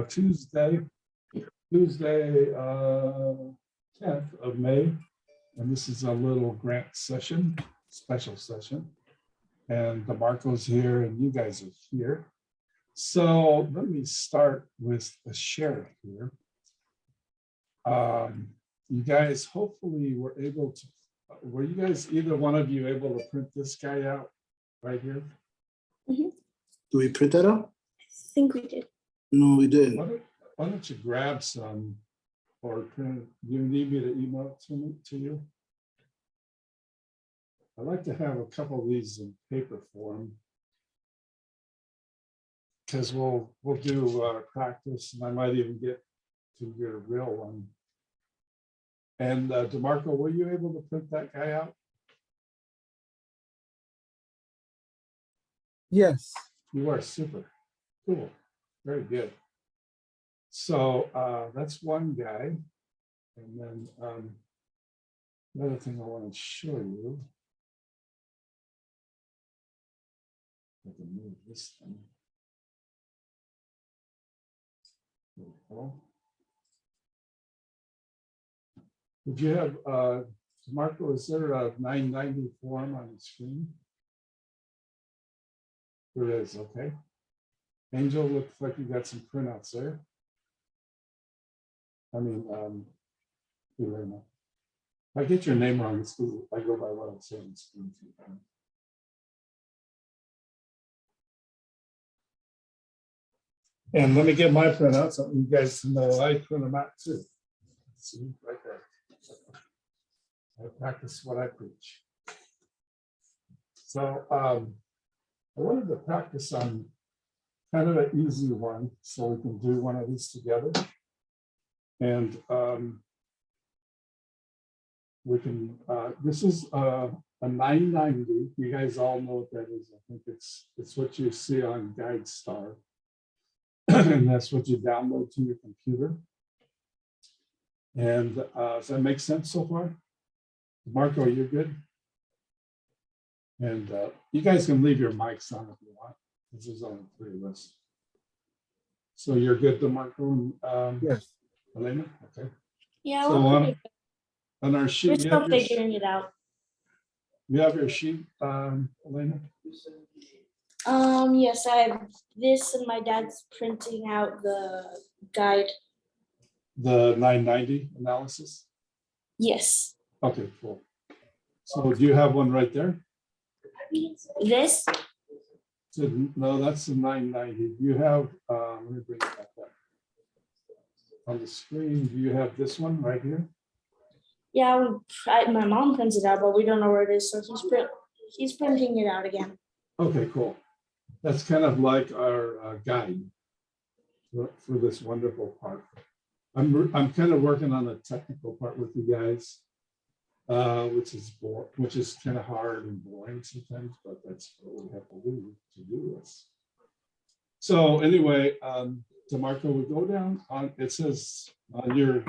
Tuesday, 10th of May. And this is a little grant session, special session. And DeMarco's here and you guys are here. So let me start with a share here. You guys hopefully were able to, were you guys, either one of you able to print this guy out right here? Mm-hmm. Do we print that out? I think we did. No, we didn't. Why don't you grab some or print? Do you need me to email it to you? I'd like to have a couple of these in paper form because we'll do practice, and I might even get to your real one. And DeMarco, were you able to print that guy out? Yes. You are super cool, very good. So that's one guy, and then another thing I want to show you. I can move this thing. There we go. Did you have, Marco, is there a 990 form on the screen? There is, okay. Angel, looks like you got some printouts there. I mean, if I get your name wrong, it's because I go by what I'm saying. And let me get my printouts so you guys know I print them out too. See, right there. I practice what I preach. So I wanted to practice on kind of an easy one so we can do one of these together. And we can, this is a 990. You guys all know what that is. I think it's what you see on GuideStar. And that's what you download to your computer. And does that make sense so far? Marco, you're good? And you guys can leave your mics on if you want. This is only 3 of us. So you're good, DeMarco and Yes. Elena? Okay. Yeah, So we're on our sheet, we're still figuring it out. you have your sheet, Elena? Yes, I have this, and my dad's printing out the guide. The 990 analysis? Yes. Okay, cool. So do you have one right there? This? So, no, that's the 990. Do you have, let me bring it back up. On the screen, do you have this one right here? Yeah, my mom prints it out, but we don't know where it is, so he's printing it out again. Okay, cool. That's kind of like our guide for this wonderful part. I'm kind of working on the technical part with you guys, which is kind of hard and boring sometimes, but that's what we have to do this. So anyway, DeMarco, we go down on, it says on your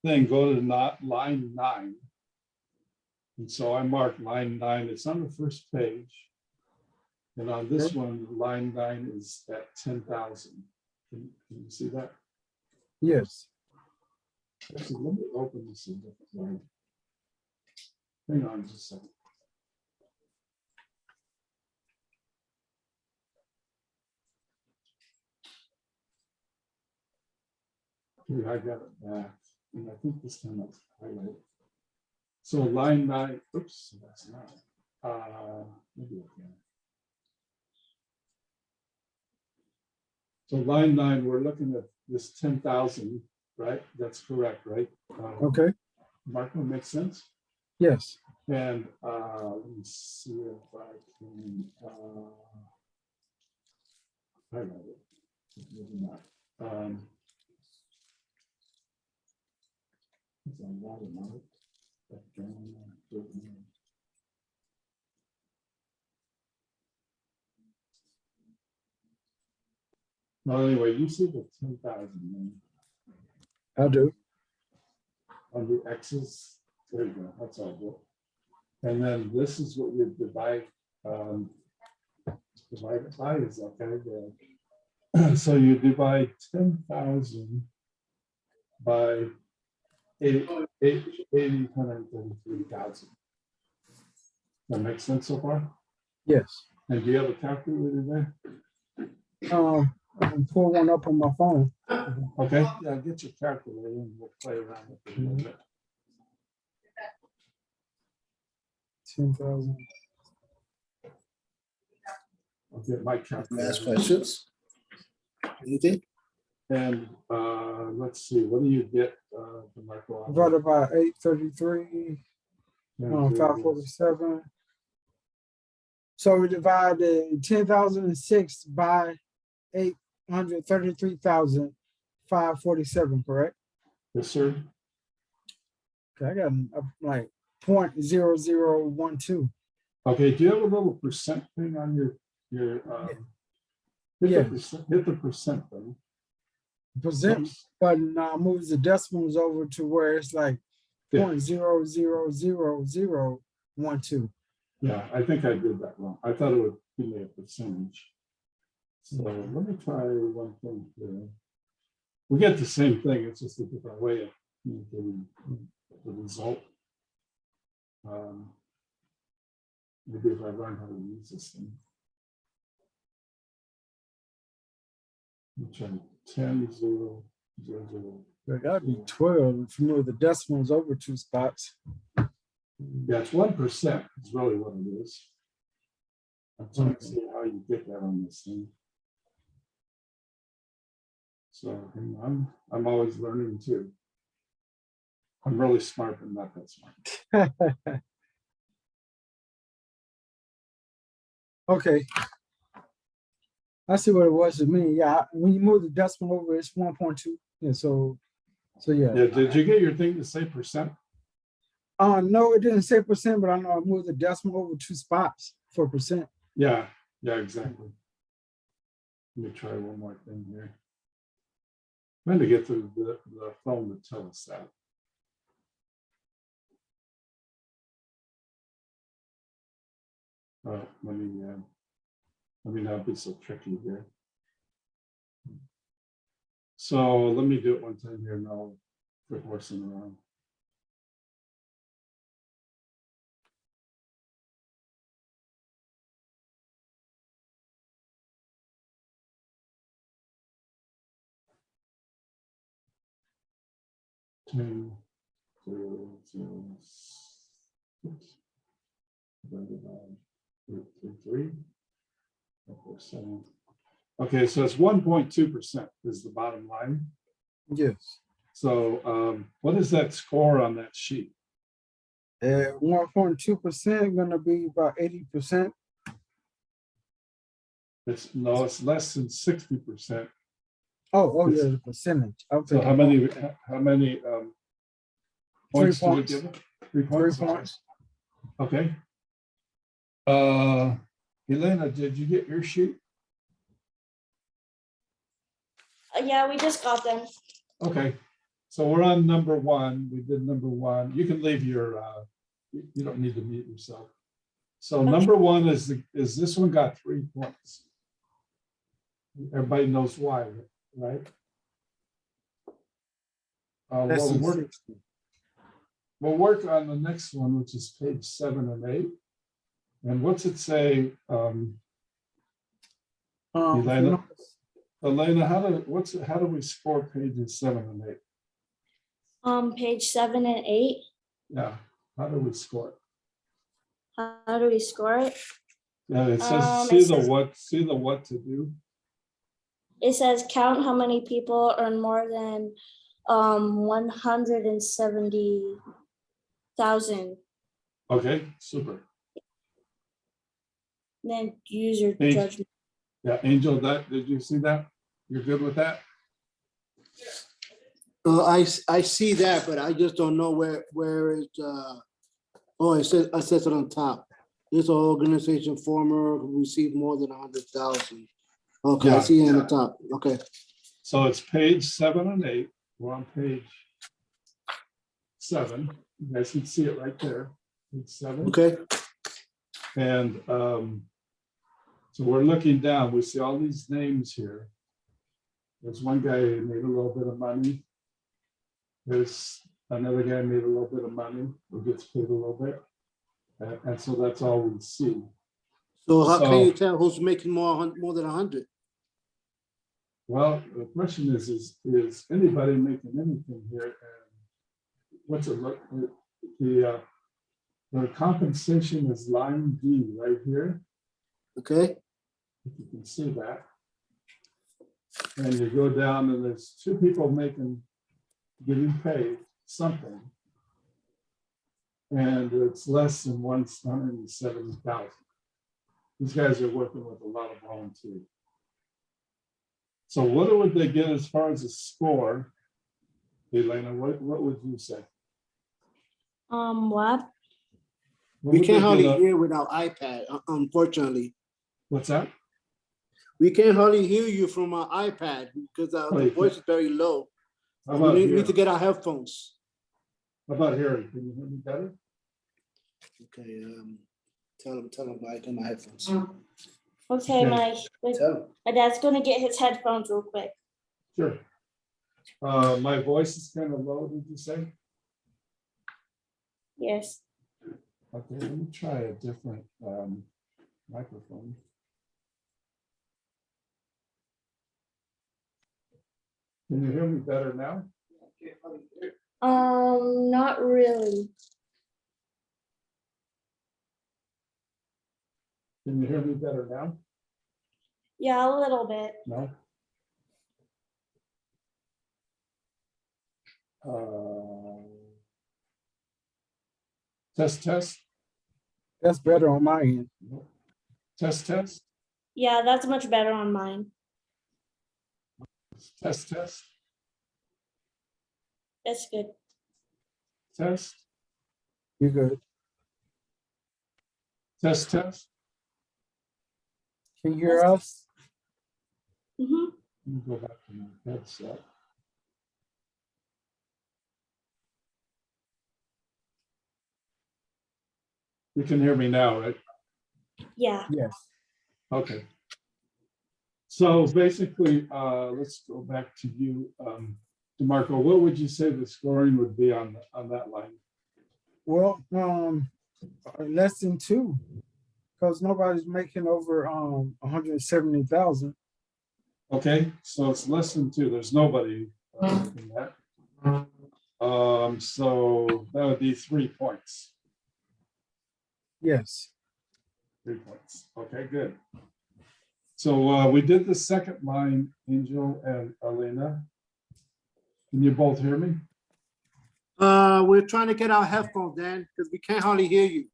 thing, go to line 9. And so I marked line 9. It's on the first page. And on this one, line 9 is at 10,000. Can you see that? Yes. Actually, let me open this in different way. Hang on just a second. Here, I got it back. And I think this time I'll highlight. So line 9, oops, that's not. Maybe I can. So line 9, we're looking at this 10,000, right? That's correct, right? Okay. Marco, makes sense? Yes. And let me see if I can highlight it. Maybe not. It's a lot of money. Well, anyway, you see the 10,000 I do. on the X's. There you go. That's all good. And then this is what you divide it by is okay. So you divide 10,000 by 833,000. That makes sense so far? Yes. And do you have a calculator there? I can pull one up on my phone. Okay, yeah, get your calculator and we'll play around with it a little bit. 10,000. I'll get my Last calculator. questions? Anything? And let's see, what do you get, DeMarco? Divided by 833, 547. So we divided 10,006 by 833,547, correct? Yes, sir. Okay, I got like 0.0012. Okay, do you have a little percent thing on your hit Yeah. the percent thing? Percent button moves the decimals over to where it's like Yeah. 0.000012. Yeah, I think I did that wrong. I thought it would give me a percentage. So let me try one thing here. We get the same thing, it's just a different way of communicating the result. Maybe if I learn how to use this thing. I'm trying 10, 0, 0, 0. It gotta be 12 if you move the decimals over 2 spots. Yeah, it's 1% is really what it is. I'm trying to see how you get that on this thing. So hang on, I'm always learning too. I'm really smart, but not that smart. Okay. I see what it was to me. Yeah, when you move the decimal over, it's 1.2. Yeah, so yeah. Yeah, did you get your thing to say percent? No, it didn't say percent, but I know I moved the decimal over 2 spots for percent. Yeah, exactly. Let me try one more thing here. I'm going to get to the phone to tell us that. Let me not be so tricky here. So let me do it one time here and I'll quit horsing around. Two, 0, 0, 6. Divided by 3. Okay, so it's 1.2% is the bottom line. Yes. So what is that score on that sheet? 1.2% gonna be about 80%. It's less than 60%. Oh yeah, the percentage. I'm So thinking how many points do we points. give it? 3 points. 3 points. Okay. Elena, did you get your sheet? Yeah, we just got them. Okay. So we're on number 1. We did number 1. You can leave your you don't need to mute yourself. So Okay. number 1 is this one got 3 points. Everybody knows why, right? Less than 60. We'll work on the next one, which is page 7 and 8. And what's it say? Elena, how do we score pages 7 and 8? Page 7 and 8. Yeah, how do we score it? How do we score it? Yeah, it says It see the what to do. It says count how many people earn more than 170,000. Okay, super. Then use your Angel. judgment. Yeah, Angel, did you see that? You're good with that? I see that, but I just don't know where it, oh, it says it on top. This organization former received more than 100,000. Okay, I Yeah. see it on the top. Okay. So it's page 7 and 8. We're on page 7. You guys can see it right there. Page 7. Okay. And so we're looking down. We see all these names here. There's one guy who made a little bit of money. There's another guy made a little bit of money, who gets paid a little bit. And so that's all we see. So how can So- you tell who's making more than 100? Well, the question is anybody making anything here? And what's it look, the compensation is line D right here, Okay, if you can see that. And you go down and there's two people getting paid something. And it's less than 170,000. These guys are working with a lot of volunteers. So what would they get as far as a score? Elena, what would you say? What? What we would can't they hardly get hear without iPad, unfortunately. What's that? We can't hardly hear you from our iPad because the you voice is very low. How We about need here? to get our headphones. How about here? Can you hear me better? Okay, tell them I got my headphones. Okay, Okay. Tell them. my dad's gonna get his headphones real quick. Sure. My voice is kind of low, did you say? Yes. Okay, let me try a different microphone. Can you hear me better now? Not really. Can you hear me better now? Yeah, a little bit. No? Test. That's better on my end. Test. Yeah, that's much better on mine. Test. That's good. Test. You're good. Test. Can you hear us? Mm-hmm. Let me go back to my headset. You can hear me now, right? Yeah. Yes. Okay. So basically, let's go back to you, DeMarco. What would you say the scoring would be on that line? Well, less than 2, because nobody's making over 170,000. Okay, so it's less than 2. There's nobody in that. So that would be 3 points. Yes. 3 points. Okay, good. So we did the second line, Angel and Elena. Can you both hear me? We're trying to get our headphones, Dan, because we can't hardly hear you.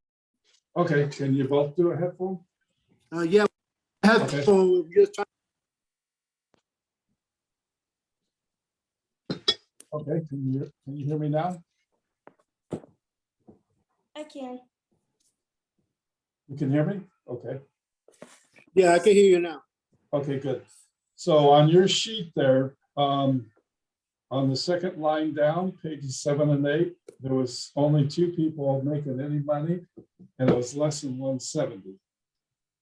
Okay, can you both do a headphone? Yeah, headphone. We're just trying. Okay, can you hear me now? I can. You can hear me? Okay. Yeah, I can hear you now. Okay, good. So on your sheet there, on the second line down, pages 7 and 8, there was only 2 people making any money, and it was less than 170.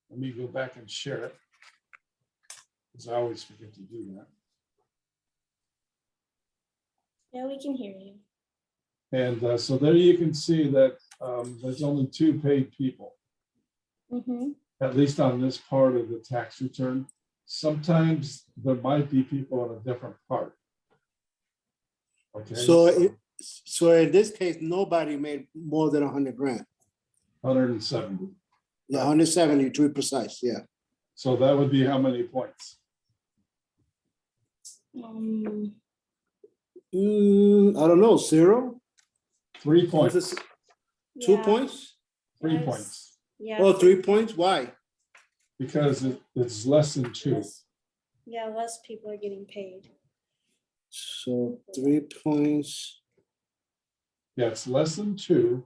Let me go back and share it, because I always forget to do that. Yeah, we can hear you. And so there you can see that there's only 2 paid people, Mm-hmm. at least on this part of the tax return. Sometimes there might be people on a different part. Okay. So in this case, nobody made more than 100 grand. 170. Yeah, 170 to be precise. Yeah. So that would be how many points? I don't know. 0. 3 points. 2 Yeah. points. 3 Yes. points. Yeah. Oh, 3 points. Why? Because it's less than 2. Yeah, less people are getting paid. So 3 points. Yeah, it's less than 2.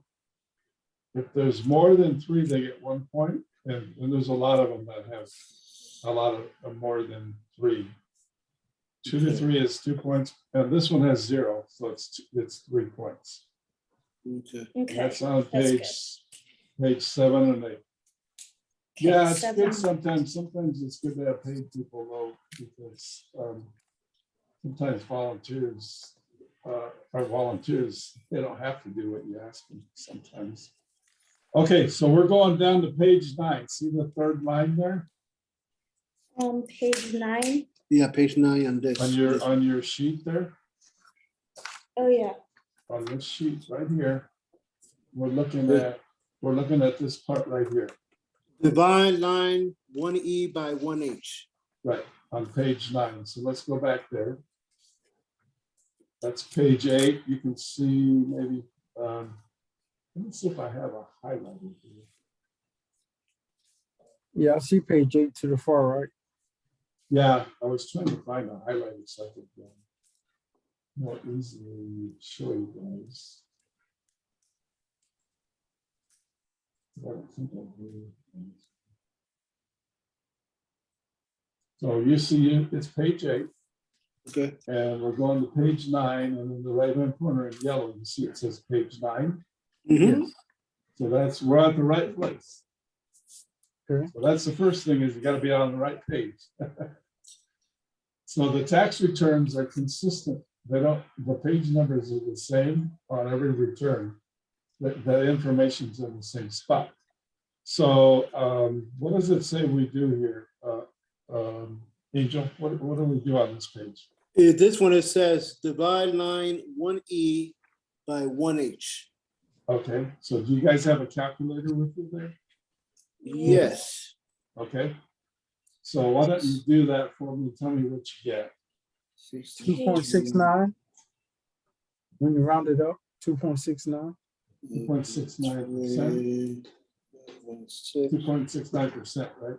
If there's more than 3, they get 1 point. And there's a lot of them that have a lot of more than 3. 2 to 3 is 2 points. And this one has 0. So it's 3 points. Okay. And Okay. that's on That's page 7 and 8. Okay, Yeah, it's 7. good sometimes. Sometimes it's good to have paid people though, because sometimes volunteers are volunteers. They don't have to do what you ask them sometimes. Okay, so we're going down to page 9. See the third line there Page 9. Yeah, page 9 on this. on your sheet there? Oh, yeah. On this sheet right here, we're looking at this part right here, Divide line 1E by 1H. right, on page 9. So let's go back there. That's page 8. You can see maybe, let me see if I have a highlighter here. Yeah, I see page 8 to the far right. Yeah, I was trying to find a highlighter so I could more easily show you guys. I don't think I do. So you see it's page 8, Okay. and we're going to page 9, and in the right-hand corner in yellow, you see it says page 9. Mhm. So we're at the right place. Okay. So that's the first thing, is you got to be on the right page. So the tax returns are consistent. The page numbers are the same on every return. The information's in the same spot. So what does it say we do here? Angel, what do we do on this page? This one, it says divide line 1E by 1H. Okay, so do you guys have a calculator with you there? Yes. Okay. So why don't you do that for me? Tell me what you get. 2.69. When you round it up, 2.69. 2.69%. 2.69%, right?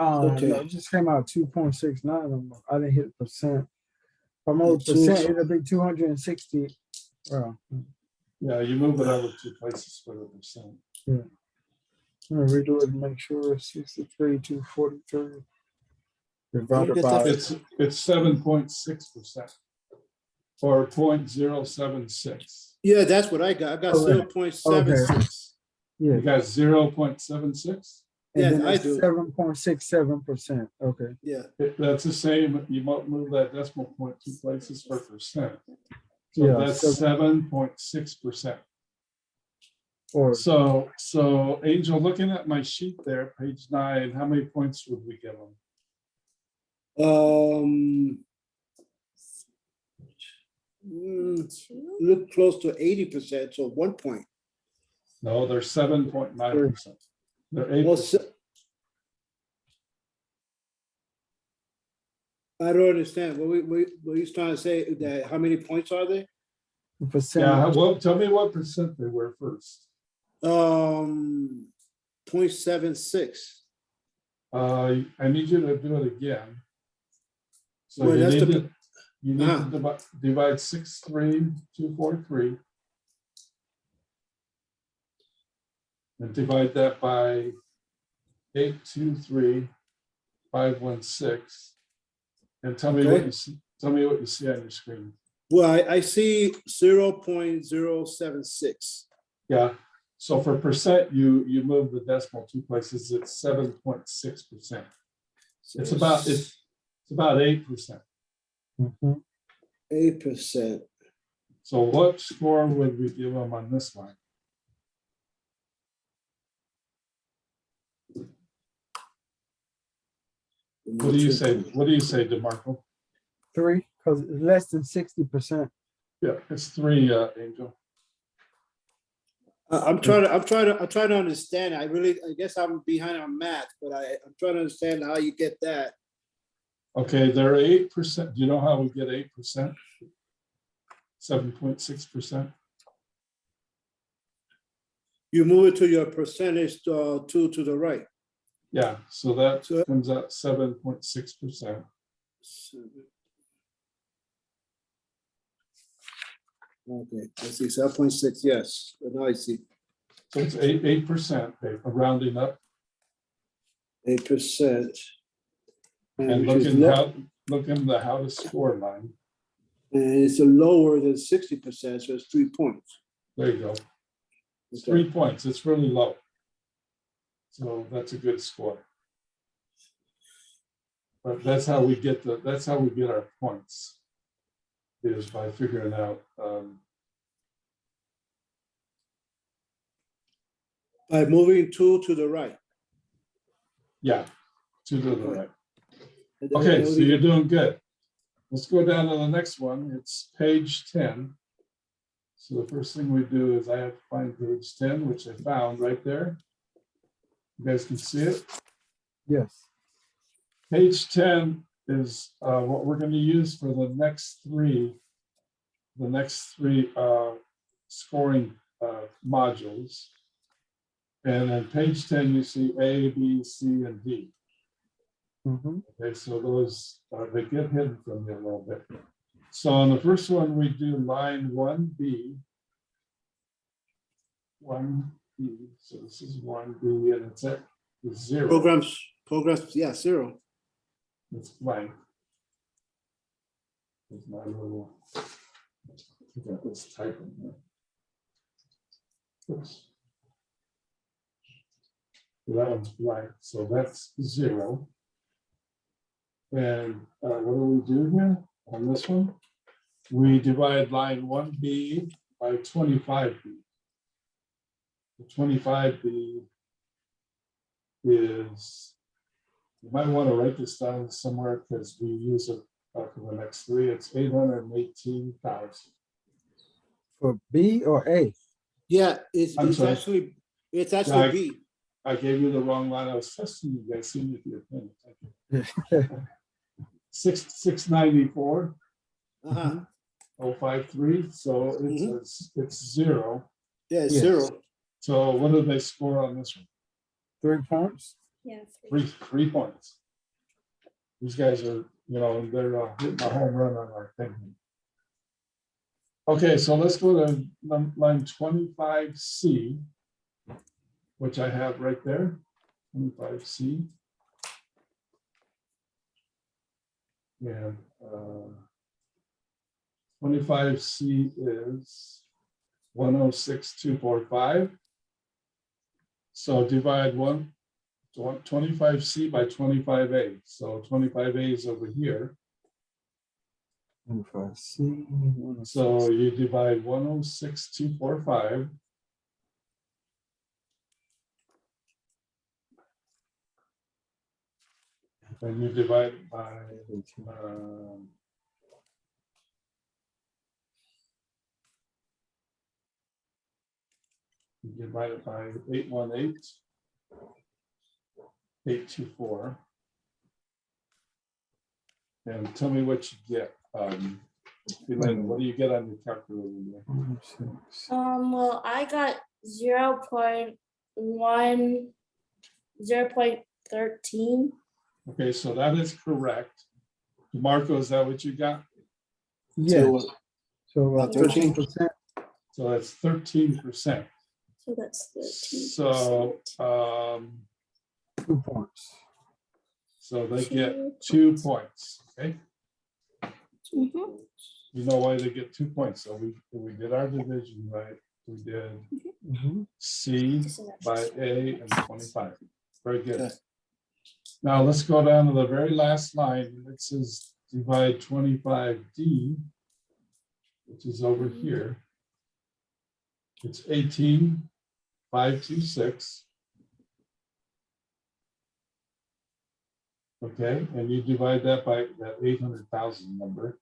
Okay. No, it just came out 2.69. I didn't hit percent. If I'm over percent, it'll be 260. Well, Yeah, you move it over 2 places for the percent. I'm gonna redo it and make sure it's 63, 243. Divided by, It's 7.6% or 0.076. Yeah, that's what I got. I got Correct. 0.76. yeah. You got 0.76. And Yeah, then I it's do. 7.67%. Okay. Yeah. That's the same. You might move that decimal point 2 places for percent. So Yeah, that's 7.6%. Or So Angel, looking at my sheet there, page 9, how many points would we give them? Look close to 80%, so 1 point. No, they're 7.9%. They're 8%. Well, I don't understand. What he's trying to say, that how many points are there? percent. Yeah, well, tell me what percent they were first. 0.76. I need you to do it again. So Well, you that's need the- to divide 63243 and divide that by 823,516, and tell me what Okay. you see. Tell me what you see on your screen. Well, I see 0.076. Yeah. So for percent, you move the decimal 2 places. It's 7.6%. It's about 8%. 8%. So what score would we give them on this line? What do you say? What do you say, DeMarco? 3, because it's less than 60%. Yeah, it's 3, Angel. I'm trying to understand. I guess I'm behind on math, but I'm trying to understand how you get that. Okay, they're 8%. Do you know how we get 8%? 7.6%. You move it to your percentage to the right. Yeah, so that So- comes out 7.6%. Okay, I see 7.6. Yes, now I see So it's 8%, rounding up. 8%. And which is look in the how to score line. and it's a lower than 60%, so it's 3 points. There you go. It's Okay. 3 points. It's really low. So that's a good score. But that's how we get our points, is by figuring out, By moving two to the right. yeah, to the right. And then Okay, it so would you're even- doing good. Let's go down to the next one. It's page 10. So the first thing we do is I have to find page 10, which I found right there. You guys can see it. Yes. Page 10 is what we're going to use for the next three scoring modules. And then page 10, you see A, B, C, and D. Mhm. Okay, so those, they get hidden from you a little bit. So on the first one, we do line 1B. 1B, so this is 1B, and it's at 0. Programs, yeah, 0. It's blank. There's my little, I got this type in here. Oops. So that one's blank, so that's 0. And what do we do here on this one? We divide line 1B by 25B. The 25B is, you might want to write this down somewhere because we use it for the next three. It's 818,000. For B or A? Yeah, it's I'm sorry. actually Yeah, B. I gave you the wrong line. I was testing you guys, seeing if you're paying attention. 694. Uh-huh. 053. So it's 0. Yeah, it's Yes. 0. So what do they score on this one? 3 points. Yeah. 3 points. These guys are, they're hitting a home run on our thing. Okay, so let's go to line 25C, which I have right there. 25C. And 25C is 106,245. So divide 25C by 25A. So 25A is over here. 25C. So you divide 106,245. And you divide it by you divide it by 818,824. And tell me what you get. Elaine, what do you get on your calculator? Well, I got 0.13. Okay, so that is correct. Marco, is that what you got? Yeah. So 13%. 13%. So that's 13%. So that's 13. So 2 points. so they get 2 points. Okay. Mhm. You know why they get 2 points? So we did our division right. We did Mhm. C by A and 25. Very good. Okay. Now let's go down to the very last line. It says divide 25D, which is over here. It's 18,526. Okay, and you divide that by that 800,000 number.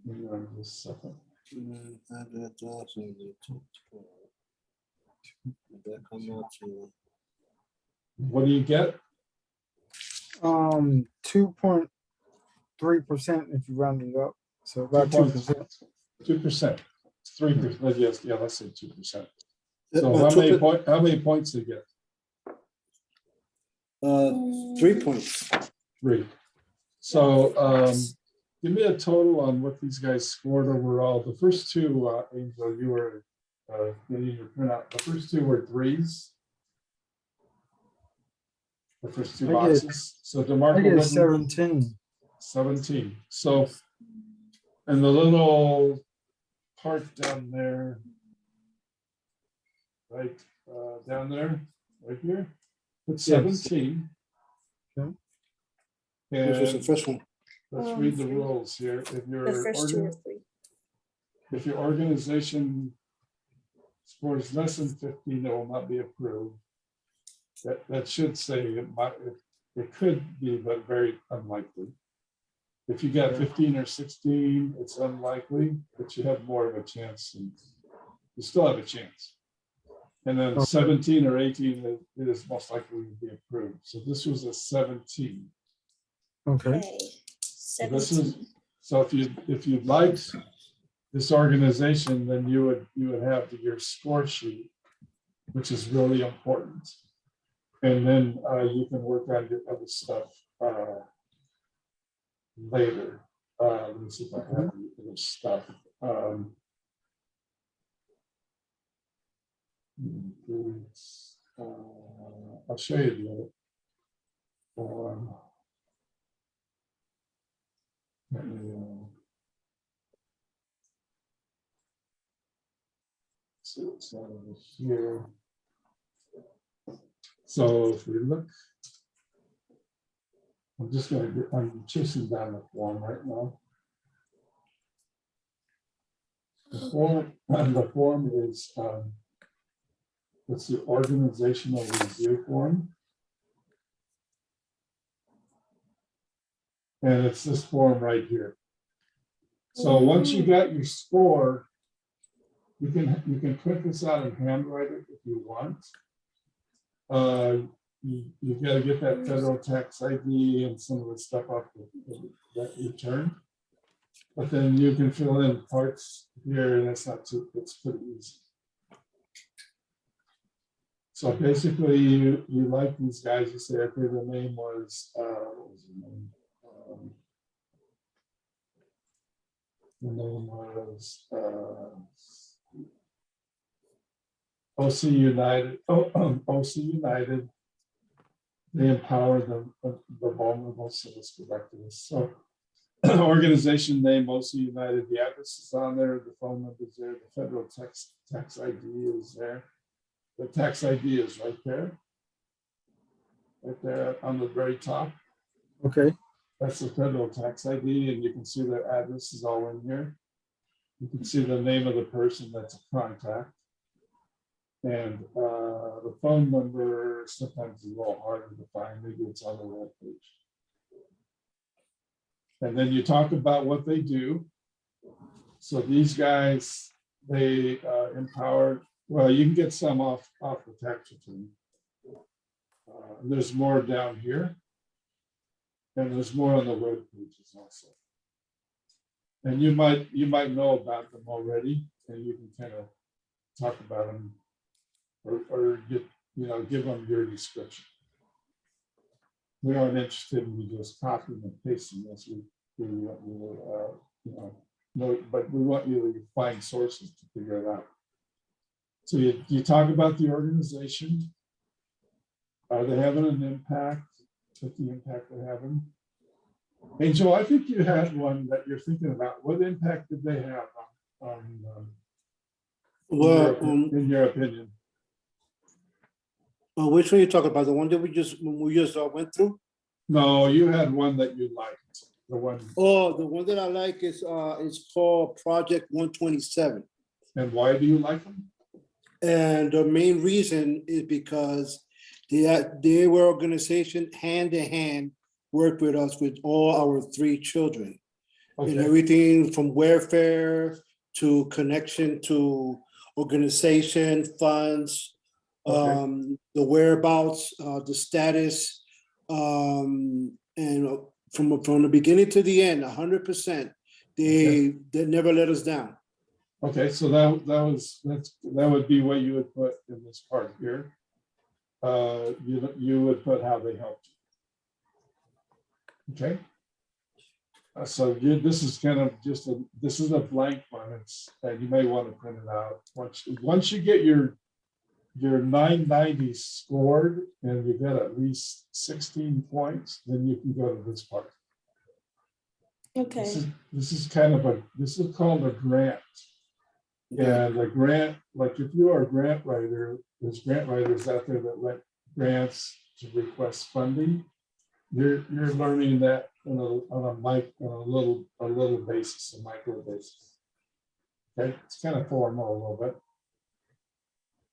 Hang on just a second. That come out to What do you get? 2.3% if you round it up. So about 2%. 2%. 3%. Yes, yeah, let's say 2%. Uh, So but how many points do you get? 3 points. 3. So give me a total on what these guys scored overall. The first two, Angel, you were getting your printout. The first two were 3s. The first two I get- boxes. So I DeMarco get wasn't 17. 17. So, and the little part down there, right down there, right here, put Yes. 17. Okay. This was the And first one. let's read the 3. rules here. If The your first 2 or 3. if your organization scores less than 15, it will not be approved. That should say it could be, but very unlikely. If you got 15 or 16, it's unlikely, but you have more of a chance, and you still have a chance. And then Okay. 17 or 18, it is most likely to be approved. So this was a 17. Okay. Okay. So this 17. is, so if you liked this organization, then you would have your score sheet, which is really important. And then you can work on your other stuff later. Let me see if I have the other stuff. I'll show you the other. Let me, see what's over here. So if we look, I'm chasing down the form right now. The form is, it's the organizational review form. And it's this form right here. So once you got your score, you can print this out and handwrite it if you want. You've got to get that federal tax ID and some of the stuff off that return. But then you can fill in parts here, and it's pretty easy. So basically, you like these guys. You say, okay, the name was what was the name? The name was OC United. OC United. They empower the vulnerable. So let's go back to this. So organization name, OC United. The address is on there. The phone number is there. The federal tax ID is there. The tax ID is right there on the very top. Okay. That's the federal tax ID, and you can see their address is all in here. You can see the name of the person that's a contact. And the phone number sometimes is a little harder to find. Maybe it's on the web page. And then you talk about what they do. So these guys, they empower. Well, you can get some off the tax return. There's more down here. And there's more on the web pages also. And you might know about them already, and you can kind of talk about them or get, give them your description. We aren't interested in you just copying and pasting this. We want you know, but we want you to find sources to figure it out. So you talk about the organization. Are they having an impact? What the impact they're having? Angel, I think you had one that you're thinking about. What impact did they have in your opinion? Which one you talking about? The one that we just went through? No, you had one that you liked. The one. Oh, the one that I like is called Project 127. And why do you like them? And the main reason is because they were organization hand in hand, worked with us with all our 3 children. Okay. And everything from welfare to connection to organization, funds, Okay. the whereabouts, the status, and from the beginning to the end, 100%, they never let us down. Okay, so that would be what you would put in this part here. You would put how they helped you. Okay. So this is kind of just this is a blank one. You may want to print it out once you get your 990 scored and you get at least 16 points, then you can go to this part. Okay. This is called a grant. And the grant, like if you are a grant writer, there's grant writers out there that write grants to request funding. You're learning that on a little basis, a micro basis. Okay, it's kind of formal a little bit.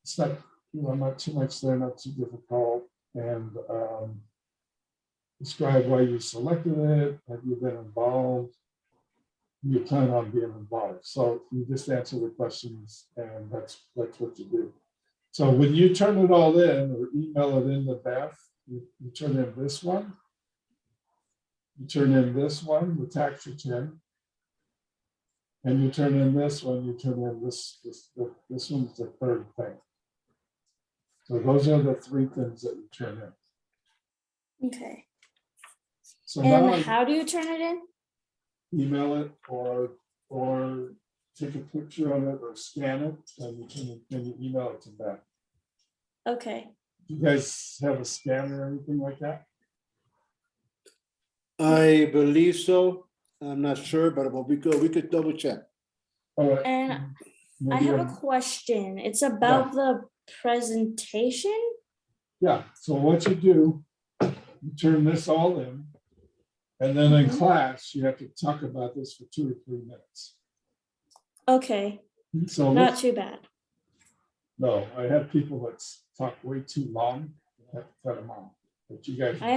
It's not, not too much there, not too difficult. And describe why you selected it. Have you been involved? You plan on being involved. So you just answer the questions, and that's what you do. So when you turn it all in or email it in to Beth, you turn in this one. You turn in this one, the tax return. And you turn in this one, you turn in this one's the third thing. So those are the three things that you turn in. Okay. So And now how do you turn it in? email it or take a picture of it or scan it and you email it to Beth. Okay. Do you guys have a scanner or anything like that? I believe so. I'm not sure, but we could double check. All right. And I Maybe have a I'm- question. It's about the presentation. Yeah, so what you do, you turn this all in, and then in Mhm. class, you have to talk about this for 2 or 3 minutes. Okay, So not let's, too bad. no, I have people that talk way too long, I have to cut them off, but you guys, I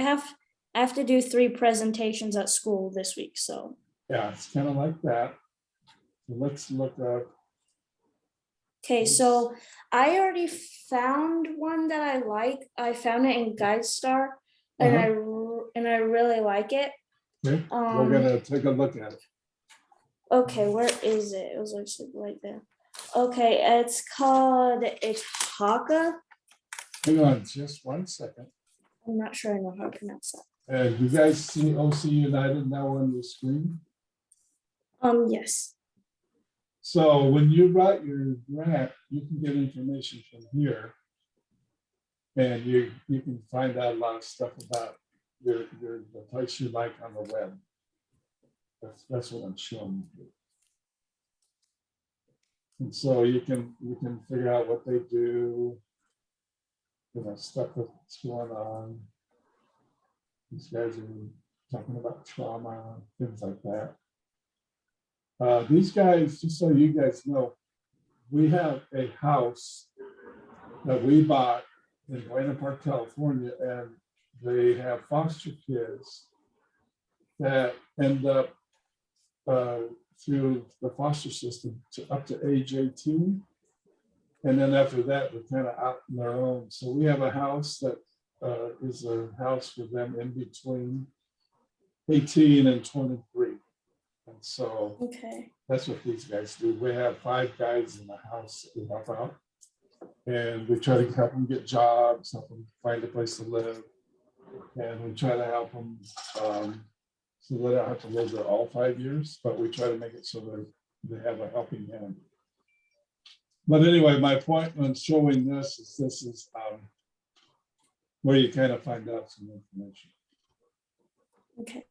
have to do 3 presentations at school this week, so. yeah, it's kind of like that. So let's look up, Okay, so I already found one that I like. I found it in GuideStar, and I really like it. okay, we're gonna take a look at it. Okay, where is it? It was actually right there. Okay, it's Haka. Hang on just 1 second. I'm not sure I know how to pronounce that. And you guys see OC United now on your screen? Yes. So when you write your grant, you can get information from here. And you can find out a lot of stuff about the place you like on the web. That's what I'm showing you. And so you can figure out what they do, stuff that's going on. These guys are talking about trauma, things like that. These guys, just so you guys know, we have a house that we bought in Buena Park, California, and they have foster kids that end up through the foster system to up to age 18. And then after that, they're kind of out on their own. So we have a house that is a house for them in between 18 and 23. And so Okay. that's what these guys do. We have 5 guys in the house that we help out. And we try to help them get jobs, help them find a place to live. And we try to help them so they don't have to live there all 5 years, but we try to make it so that they have a helping hand. But anyway, my point on showing this is where you kind of find out some information. Okay.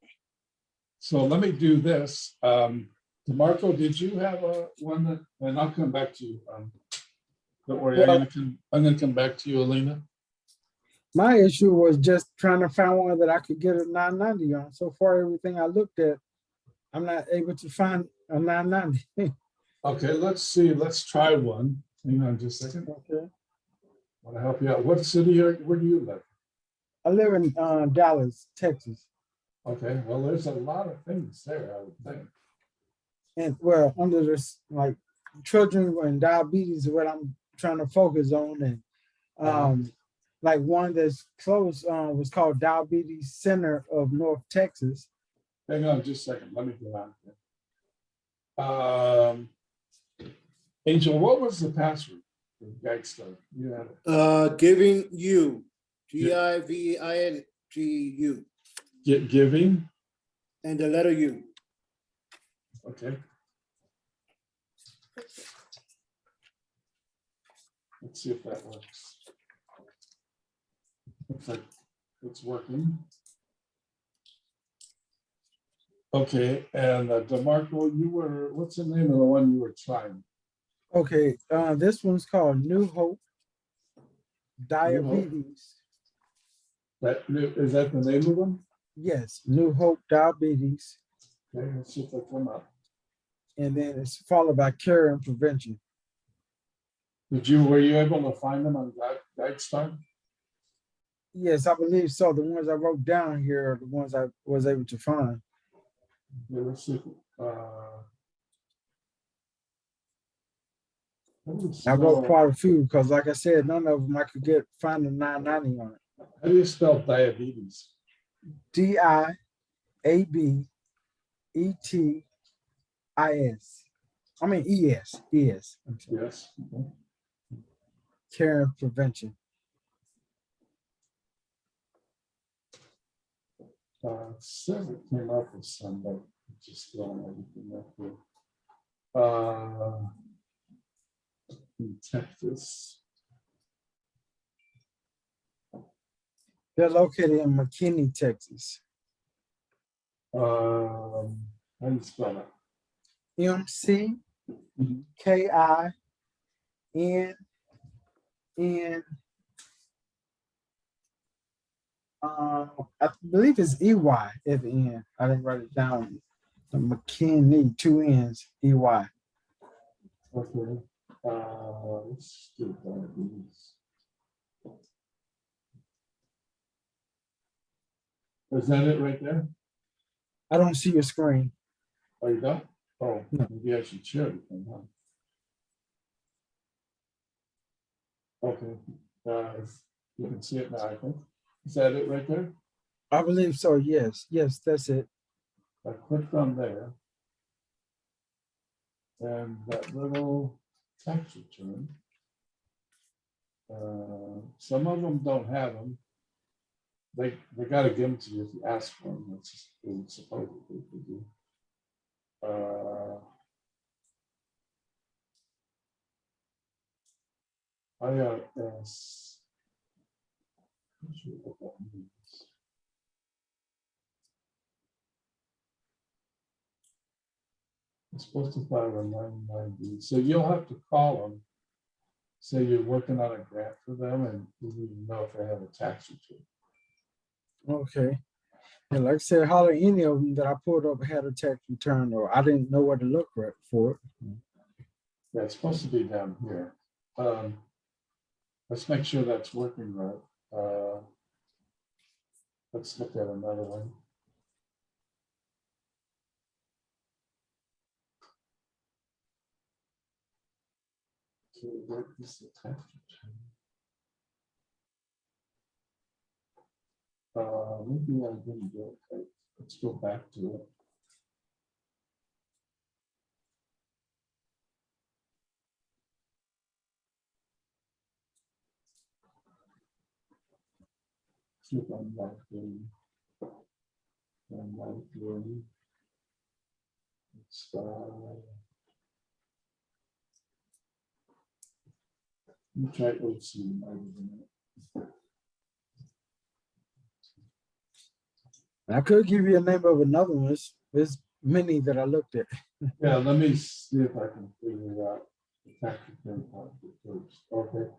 So let me do this. DeMarco, did you have one that, and I'll come back to you. Don't worry, I'm gonna come back to you, Elena. My issue was just trying to find one that I could get a 990 on. So far, everything I looked at, I'm not able to find a 990. Okay, let's see. Let's try one. Hang on just a second. Okay. Want to help you out? What city where do you live? I live in Dallas, Texas. Okay, well, there's a lot of things there, I would think. And well, under this, like children and diabetes is what I'm trying to focus on. And like one that's close was called Diabetes Center of North Texas. Hang on just a second. Let me get on here. Angel, what was the password for GuideStar? You had it. Giving you, GIVINGU, Giving. and the letter U. Okay. Let's see if that works. Looks like it's working. Okay, and DeMarco, what's the name of the one you were trying? Okay, this one's called New Hope New Hope? Diabetes. Is that the name of them? Yes, New Hope Diabetes. Okay, let's see if they come up. And then it's followed by cure and prevention. Were you able to find them on GuideStar? Yes, I believe so. The ones I wrote down here are the ones I was able to find. Yeah, let's see. I wrote quite a few because, like I said, none of them I could find a 990 on it. How do you spell diabetes? DIABETIS. I mean ES. I'm sorry. Yes. Okay. Care and prevention. Says it came up with some, but just throwing everything up here. In Texas. They're located in McKinney, Texas. How do you spell that? McKinnn. I believe it's EY at the end. I didn't write it down. McKinney, 2 N's, EY. Okay. Let's do diabetes. Is that it right there? I don't see your screen. Are you done? Oh, No. maybe I should share it. Then, huh? Okay. You can see it now, I think. Is that it right there? I believe so, yes. Yes, that's it. I clicked on there. And that little tax return. Some of them don't have them. They got to give them to you if you ask for them. That's just supposedly to do. IRS. Not sure what that means. It's supposed to file a 990. So you'll have to call them. Say you're working on a grant for them, and you need to know if they have a tax return. Okay. And like I said, hardly any of them that I pulled up had a tax return, or I didn't know where to look for it. Yeah, it's supposed to be down here. Let's make sure that's working right. Let's look at another one. Okay, what is the tax return? Maybe I didn't do it right. Let's go back to it. See if I'm right there. I'm right there. It's let me try OC. I could give you a name of another one. There's many that I looked at. Yeah, let me see if I can figure out the tax return part first. Okay.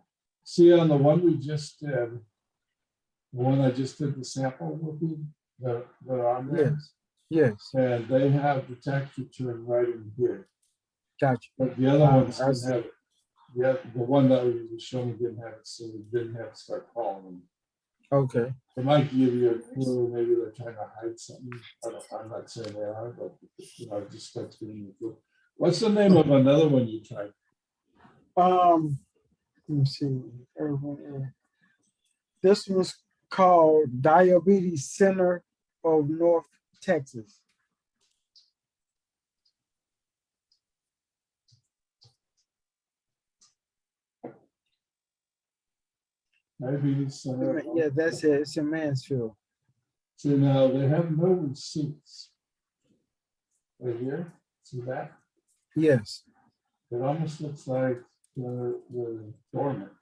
See on the one we just did, the one I just did the sample with you, they're on there. Yes. And they have the tax return right in here. Gotcha. But the other ones I didn't see. have it. The one that we were showing didn't have it, so we didn't have to start calling them. Okay. It might give you a clue, maybe they're trying to hide something. I'm not saying they are, but just that's giving you a clue. What's the name of another one you tried? Let me see. This was called Diabetes Center of North Texas. Diabetes Center. Yeah, that's it. It's in Mansfield. See, now they have no receipts. Right here, see that? Yes. It almost looks like they're dormant.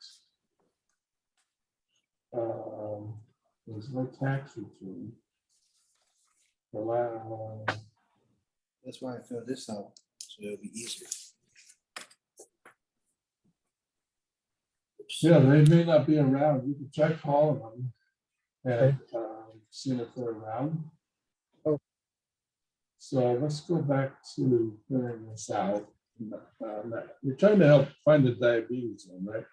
There's no tax return. That's why I filled this out, so it'll be easier. Yeah, they may not be around. You can try calling them and Okay. seeing if they're around. Oh. So let's go back to figuring this out. You're trying to help find the diabetes one, right?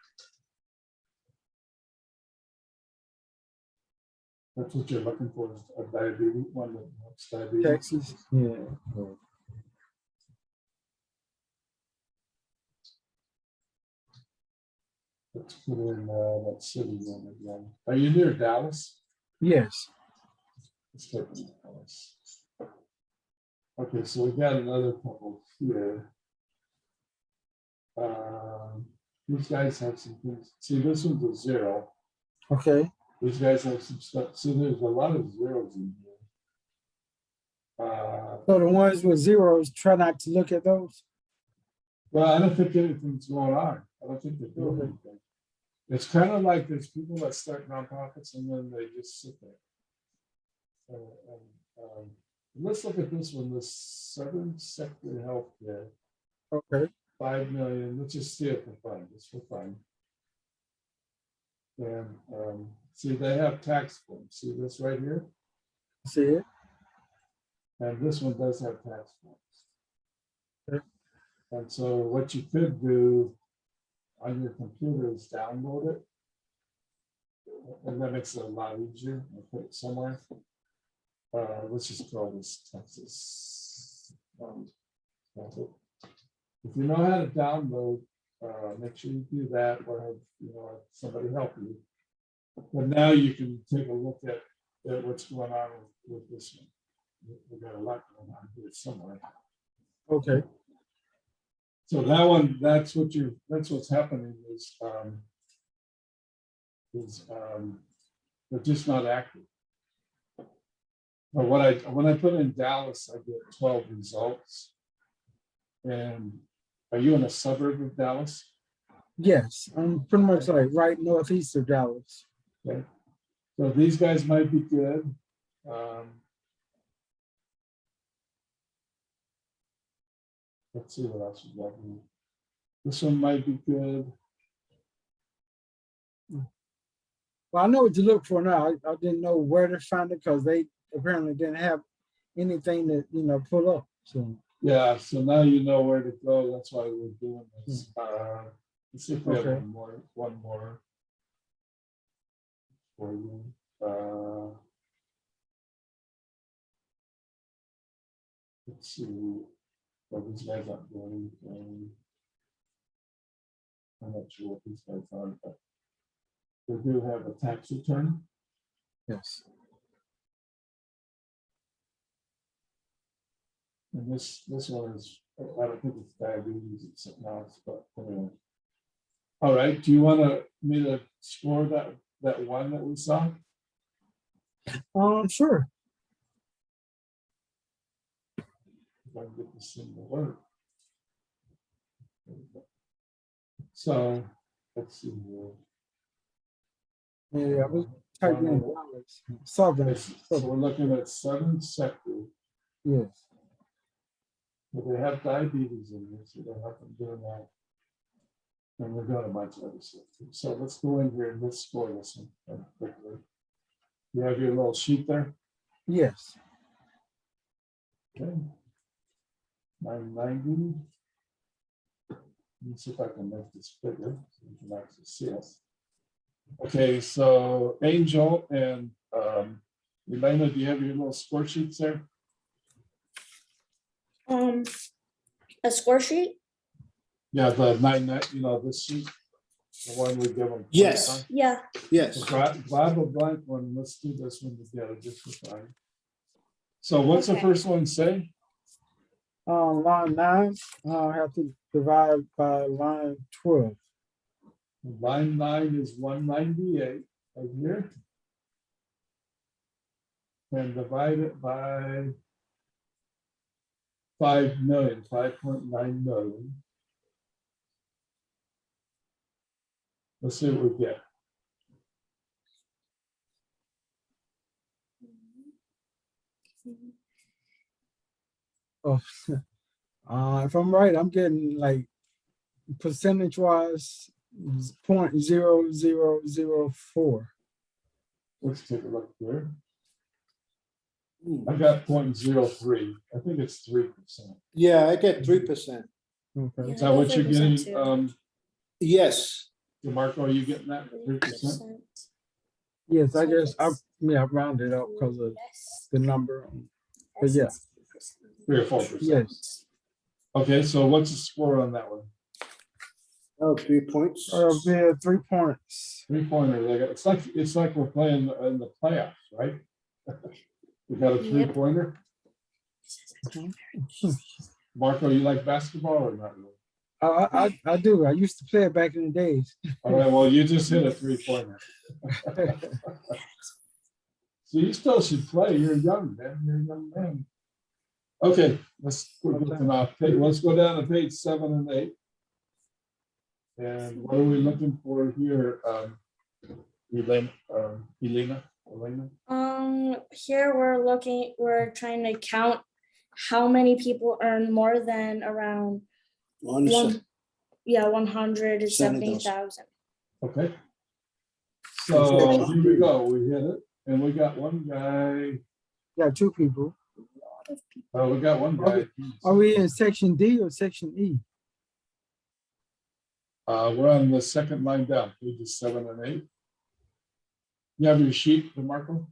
That's what you're looking for, is a diabetes one that helps diabetes. Texas, yeah. Let's put in that city one again. Are you near Dallas? Yes, Let's type in Dallas. Okay, so we got another couple here. These guys have some things. See, this one's a 0. okay. These guys have some stuff. See, there's a lot of zeros in here. So the ones with zeros, try not to look at those. Well, I don't think anything's going on. I don't think they're doing Okay. anything. It's kind of like there's people that start nonprofits and then they just sit there. Let's look at this one, this Southern Sector Healthcare, Okay, 5 million. Let's just see it for fun, just for fun. And see, they have tax forms. See this right here? see it. And this one does have tax forms. Okay. And so what you could do on your computer is download it. And that makes it a lot easier. I'll put it somewhere. Let's just call this Texas. If you know how to download, make sure you do that, or have somebody help you. But now you can take a look at what's going on with this one. We got a lot going on here somewhere. Okay, So that one, that's what's happening is they're just not active. But when I put in Dallas, I get 12 results. And are you in a suburb of Dallas? yes, I'm pretty much like right northeast of Dallas. Okay. So these guys might be good. Let's see what else we got here. This one might be good. Well, I know what to look for now. I didn't know where to find it because they apparently didn't have anything to pull up. So Yeah, so now you know where to go. That's why we're doing this. Let's see if we have Okay. one more for you. Let's see what these guys are doing. I'm not sure what these guys are, but they do have a tax return. yes. And this one is, I don't think it's diabetes, it's something else, but anyway. All right, do you want me to score that one that we saw? Sure. If I can get this thing to work. So, let's see here. Yeah, I was typing in Dallas. Southern. So we're looking at Southern Sector, Yes. but they have diabetes in here, so they'll have them doing that. And we're doing a bunch of other stuff too. So let's go in here and let's score this one quickly. You have your little sheet there? Yes. Okay. 990. Let me see if I can make this bigger so you can actually see us. Okay, so Angel and Elena, do you have your little score sheets there? A score sheet? Yeah, the 990, this sheet, the one we give them. Yes. Yeah. Yes. Grab a blank one. Let's do this one together just for fun. So what's the Okay. first one say? Line 9, I have to divide by line 12. Line 9 is 198 right here. And divide it by 5 million, 5.9 million. Let's see what we get. Oh, if I'm right, I'm getting like percentage wise .0004. Let's take a look there. Hmm. I got 0.03. I think it's 3%. Yeah, I get 3%. Okay. Is that what you're 3% getting? too. Yes. DeMarco, are you getting that 3%? 3%. Yes, I So guess I it's rounded up because of less- the number. But less yeah, than 3%. 3 or 4%. yes. Okay, so what's the score on that one? Oh, 3 points. Be 3 points. 3-pointer. It's like we're playing in the playoffs, right? We got a Yep. 3-pointer. Marco, you like basketball or not really? I do. I used to play it back in the days. All right, well, you just hit a 3-pointer. So you still should play. You're young, man. You're a young man. Okay, let's go down to page 7 and 8. And what are we looking for here, Elena? Here we're trying to count how many people earn more than around One one, second. 170,000. Okay. So here we go. We hit it, and we got one guy. Yeah, 2 people. We got one guy. Are we in section D or section E? We're on the second line down, pages 7 and 8. You have your sheet, DeMarco?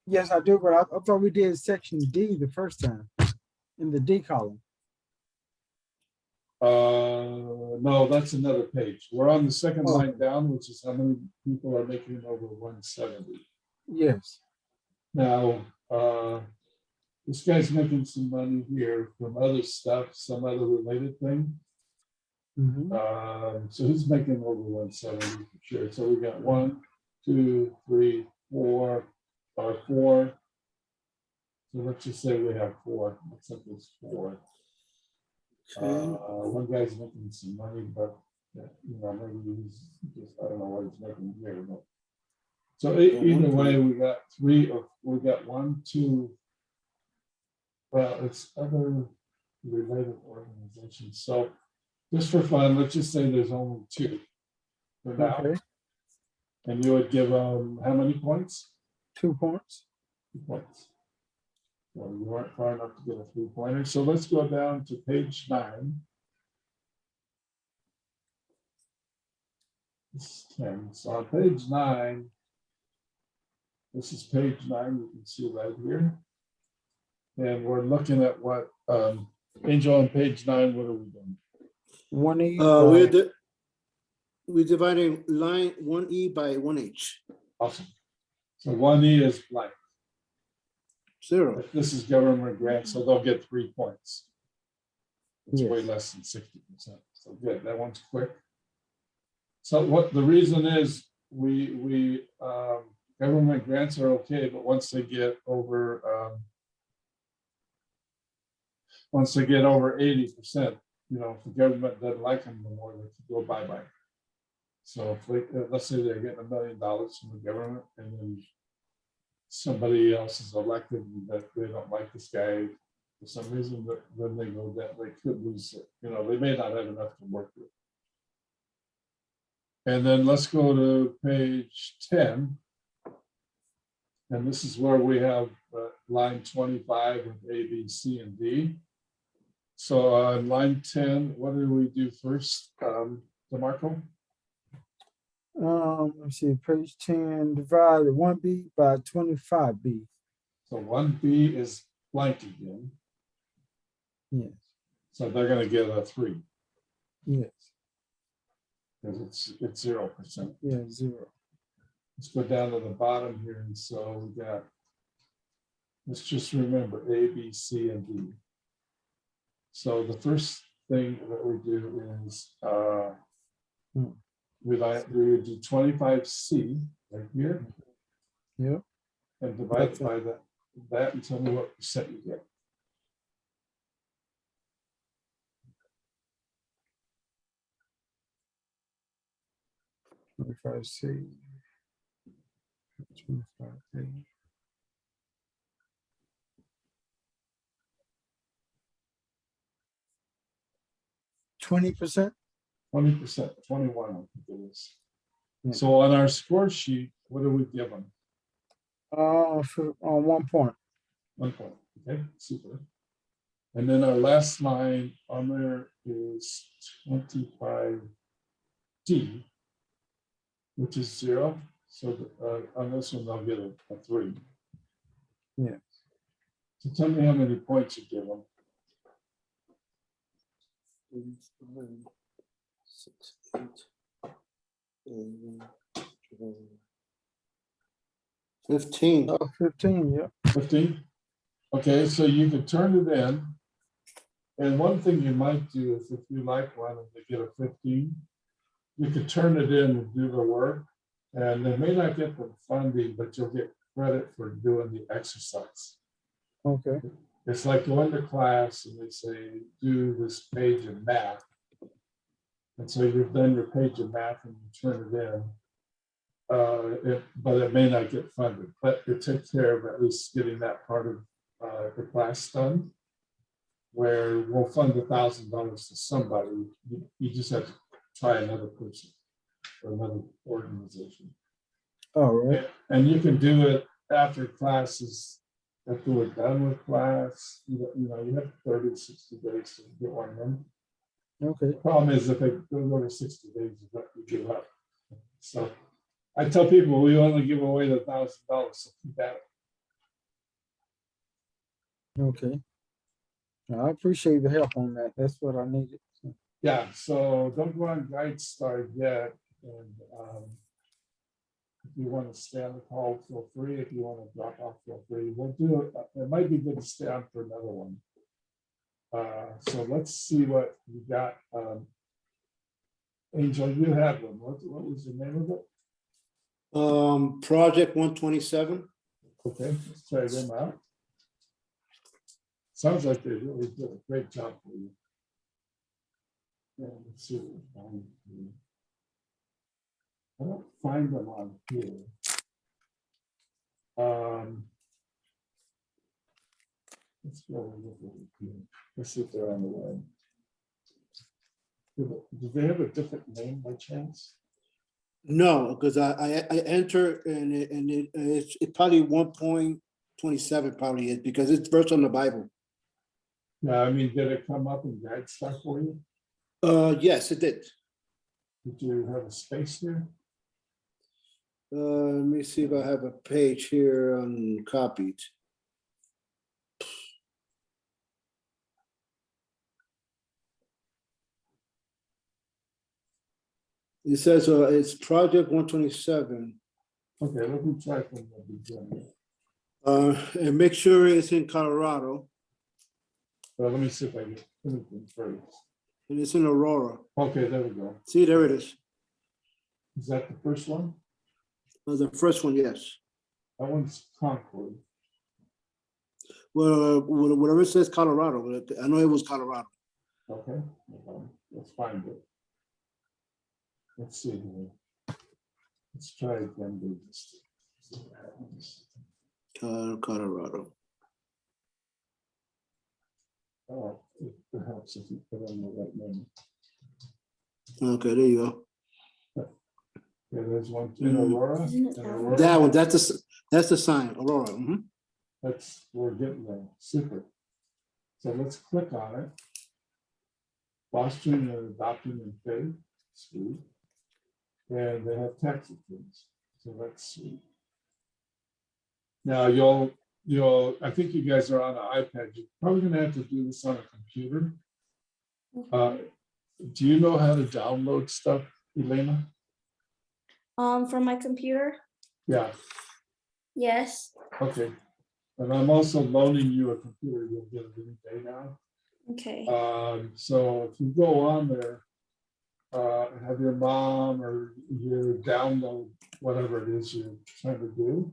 Yes, I do, but I thought we did section D the first time in the D column. No, that's another page. We're on the second Oh. line down, which is how many people are making over 170. Yes. Now, this guy's making some money here from other stuff, some other related thing. Mhm. So he's making over 170 for sure. So we got 1, 2, 3, 4, or 4. So let's just say we have 4. Looks like it's 4. One guy's making some money, but maybe he's just, I don't know what he's making here. But so either way, we got 3, or we got 1, 2. Well, it's other related organizations. So just for fun, let's just say there's only 2 for now. Okay. And you would give them how many points? 2 points. 2 points. Well, you weren't far enough to get a 3-pointer. So let's go down to page 9. This is 10. So on page 9, this is page 9, you can see right here. And we're looking at what, Angel, on page 9, what are we doing? 1E. We're dividing line 1E by 1H. Awesome. So 1E is blank. 0. This is government grant, so they'll get 3 points. It's Yes. way less than 60%. So good, that one's quick. So what the reason is, we government grants are okay, but once they get over 80%, if the government doesn't like them no more, they can go bye-bye. So if let's say they're getting $1 million from the government, and then somebody else is elected that they don't like this guy for some reason, but then they go that they could lose it. They may not have enough to work with. And then let's go to page 10. And this is where we have line 25 with A, B, C, and D. So on line 10, what do we do first, DeMarco? Let's see, page 10, divide 1B by 25B. So 1B is blank again. Yes. So they're going to get a 3 Yes. because it's 0%. Yeah, 0. Let's go down to the bottom here. And so we got, let's just remember A, B, C, and D. So the first thing that we do is we would do 25C right here. Yep. And divide it by that and tell me what percent you get. If I see 25B. 20%. 20%, 21, I think it is. Yeah. So on our score sheet, what do we give them? On 1 point. 1 point, okay, super. And then our last line on there is 25D, which is 0. So on this one, they'll get a 3. Yeah. So tell me how many points you give them. 6, 8, 15. 15, yeah. 15? Okay, so you can turn it in. And one thing you might do is if you like one and they get a 15, you could turn it in and do the work. And they may not get the funding, but you'll get credit for doing the exercise. Okay. It's like going to class and they say, do this page of math. And so you've done your page of math and you turn it in. But it may not get funded, but it takes care of at least getting that part of the class done, where we'll fund $1,000 to somebody. You just have to try another person or another organization. All right. And you can do it after classes, after we're done with class. You have 30 to 60 days to get one in. Okay. The problem is if they go over 60 days, you give up. So I tell people we only give away the $1,000, so keep at it. Okay. I appreciate the help on that. That's what I needed. Yeah, so don't go on GUSundayNightClass yet. And if you want to stay on the call, feel free. If you want to drop off, feel free. We'll do it. It might be good to stay on for another one. So let's see what you got. Angel, you had one. What was the name of it? Project 127. Okay, let's try them out. Sounds like they really did a great job for you. Yeah, let's see what we find here. I don't find them on here. Let's go look over here. Let's see if they're on the web. Do they have a different name by chance? No, because I enter and it's probably 1.27 probably is because it's verse on the Bible. Yeah, I mean, did it come up in guide stuff for you? Yes, it did. Did you have a space there? Let me see if I have a page here copied. It says it's Project 127. Okay, let me try from the beginning. And make sure it's in Colorado Well, let me see if I get anything first. and it's in Aurora. Okay, there we go. See, there it is. Is that the first one? The first one, yes. That one's Concord. Well, whatever it says Colorado, but I know it was Colorado. Okay, no problem. Let's find it. Let's see here. Let's try again. Just see what happens. Colorado. Oh, it helps if you put on the right name. Okay, there you go. Yeah, there's one in Aurora. Isn't it In that Aurora. That one, that's the sign, Aurora. Mhm. That's, we're getting there. Super. So let's click on it. Fostering and adopting in faith. Sweet. And they have tax returns. So that's sweet. Now I think you guys are on an iPad. You're probably gonna have to do this on a computer. Do you know how to download stuff, Elena? From my computer? Yeah, Yes. okay. And I'm also loaning you a computer. You'll get it any day now. Okay. So if you go on there, have your mom or you download whatever it is you're trying to do.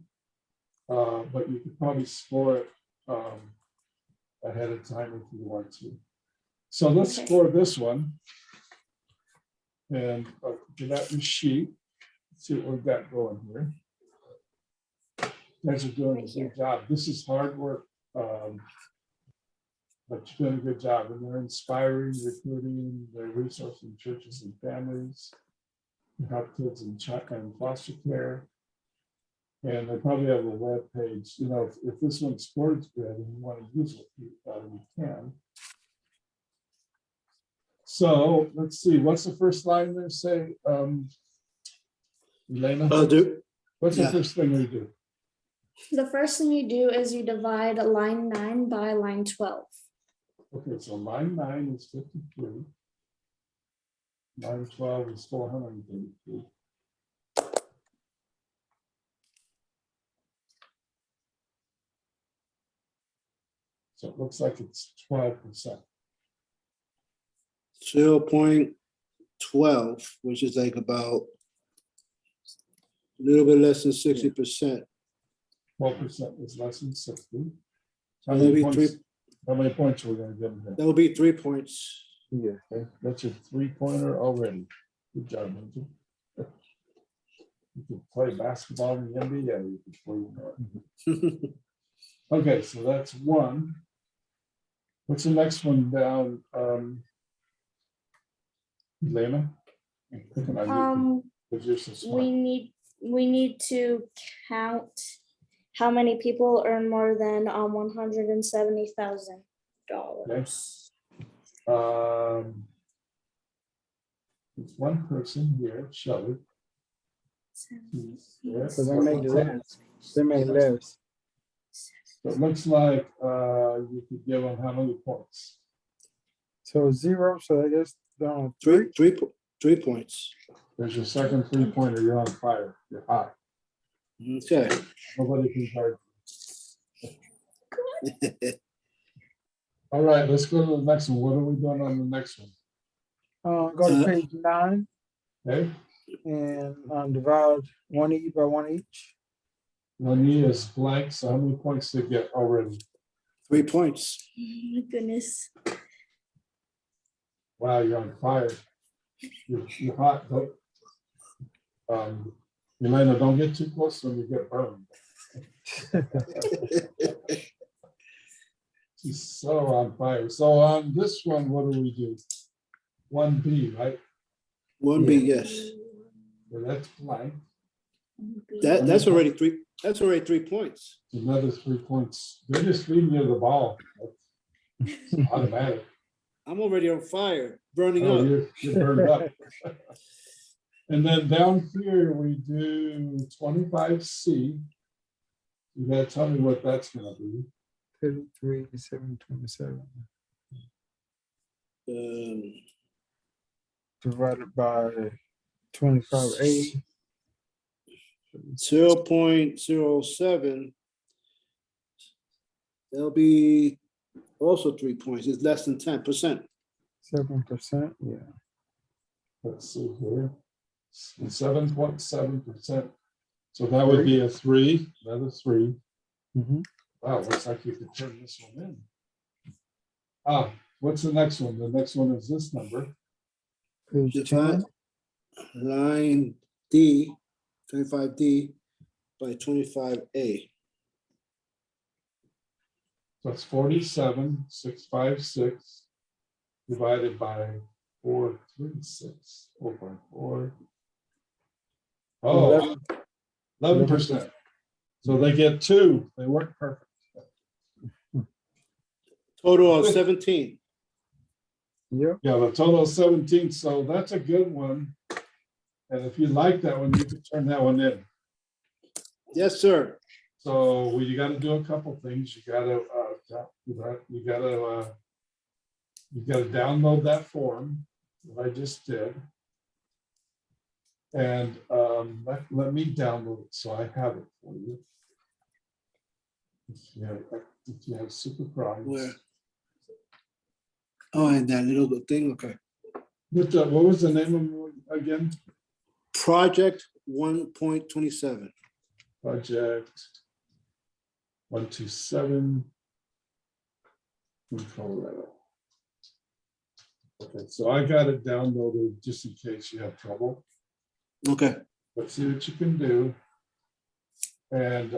But you could probably score it ahead of time if you want to. So let's Okay. score this one. And get out your sheet. Let's see what we've got going here. You guys are doing a good job. This is hard work. but you're doing a good job, and they're inspiring, recruiting, they're resourcing churches and families, to help kids in and foster care. And they probably have a web page, you know, if this one scores good and you want to use it, you can. So let's see, what's the first line there say, Elena? What's the yeah. first thing we do? The first thing you do is you divide line 9 by line 12. Okay, so line 9 is 53. Line 12 is 433. So it looks like it's 12%. 0.12, which is like about a little bit less than 60%. 12% is less than 60. How That'll many be points? How many points are we going to give them? That would be 3 points. Yeah, okay. That's your 3-pointer already. Good job, Andrew. You could play basketball in the NBA. You could play, okay, so that's 1. What's the next one down? Elena? I'm clicking on you 'cause you're so smart. We need to count how many people earn more than $170,000. It's one person here, Shelley. Yes. So they make less. They make less. So it looks like you could give them how many points? So 0, so I guess Three points. There's your second 3-pointer. You're on fire. You're hot. Okay. Nobody can guard you. All right, let's go to the next one. What are we doing on the next one? Go to page 9 Okay, and divide 1E by 1 each. 1E is blank. So how many points did you get already? 3 points. Oh my goodness. Wow, you're on fire. You're hot. Elena, don't get too close when you get burned. She's so on fire. So on this one, what do we do? 1B, right? 1B, yes. So that's blank. That's already 3. That's already 3 points. Another 3 points. They're just feeding you the ball. That's automatic. I'm already on fire, burning Oh, up. you're burned up. And then down here, we do 25C. You gotta tell me what that's gonna be. 33, 727 divided by 25A. 0.07. That'll be also 3 points. It's less than 10%. 7%, yeah. Let's see here. 7.7%. So that would be a 3, another 3. Mhm. Wow, looks like you could turn this one in. What's the next one? The next one is this number. Page Divide 10. line D, 25D by 25A. So it's 47,656 divided by 436, 4.4. Oh, 11%. So they get 2. They work perfect. Total of 17. Yep. Yeah, the total is 17. So that's a good one. And if you like that one, you can turn that one in. Yes, sir. So you got to do a couple things. You got to download that form that I just did, and let me download it so I have it for you. If you have Super Primes. Where? Oh, and that little thing. Okay. What was the name of it again? Project 1.27. Project 127 in Colorado. Okay, so I got it downloaded just in case you have trouble. Okay. Let's see what you can do. And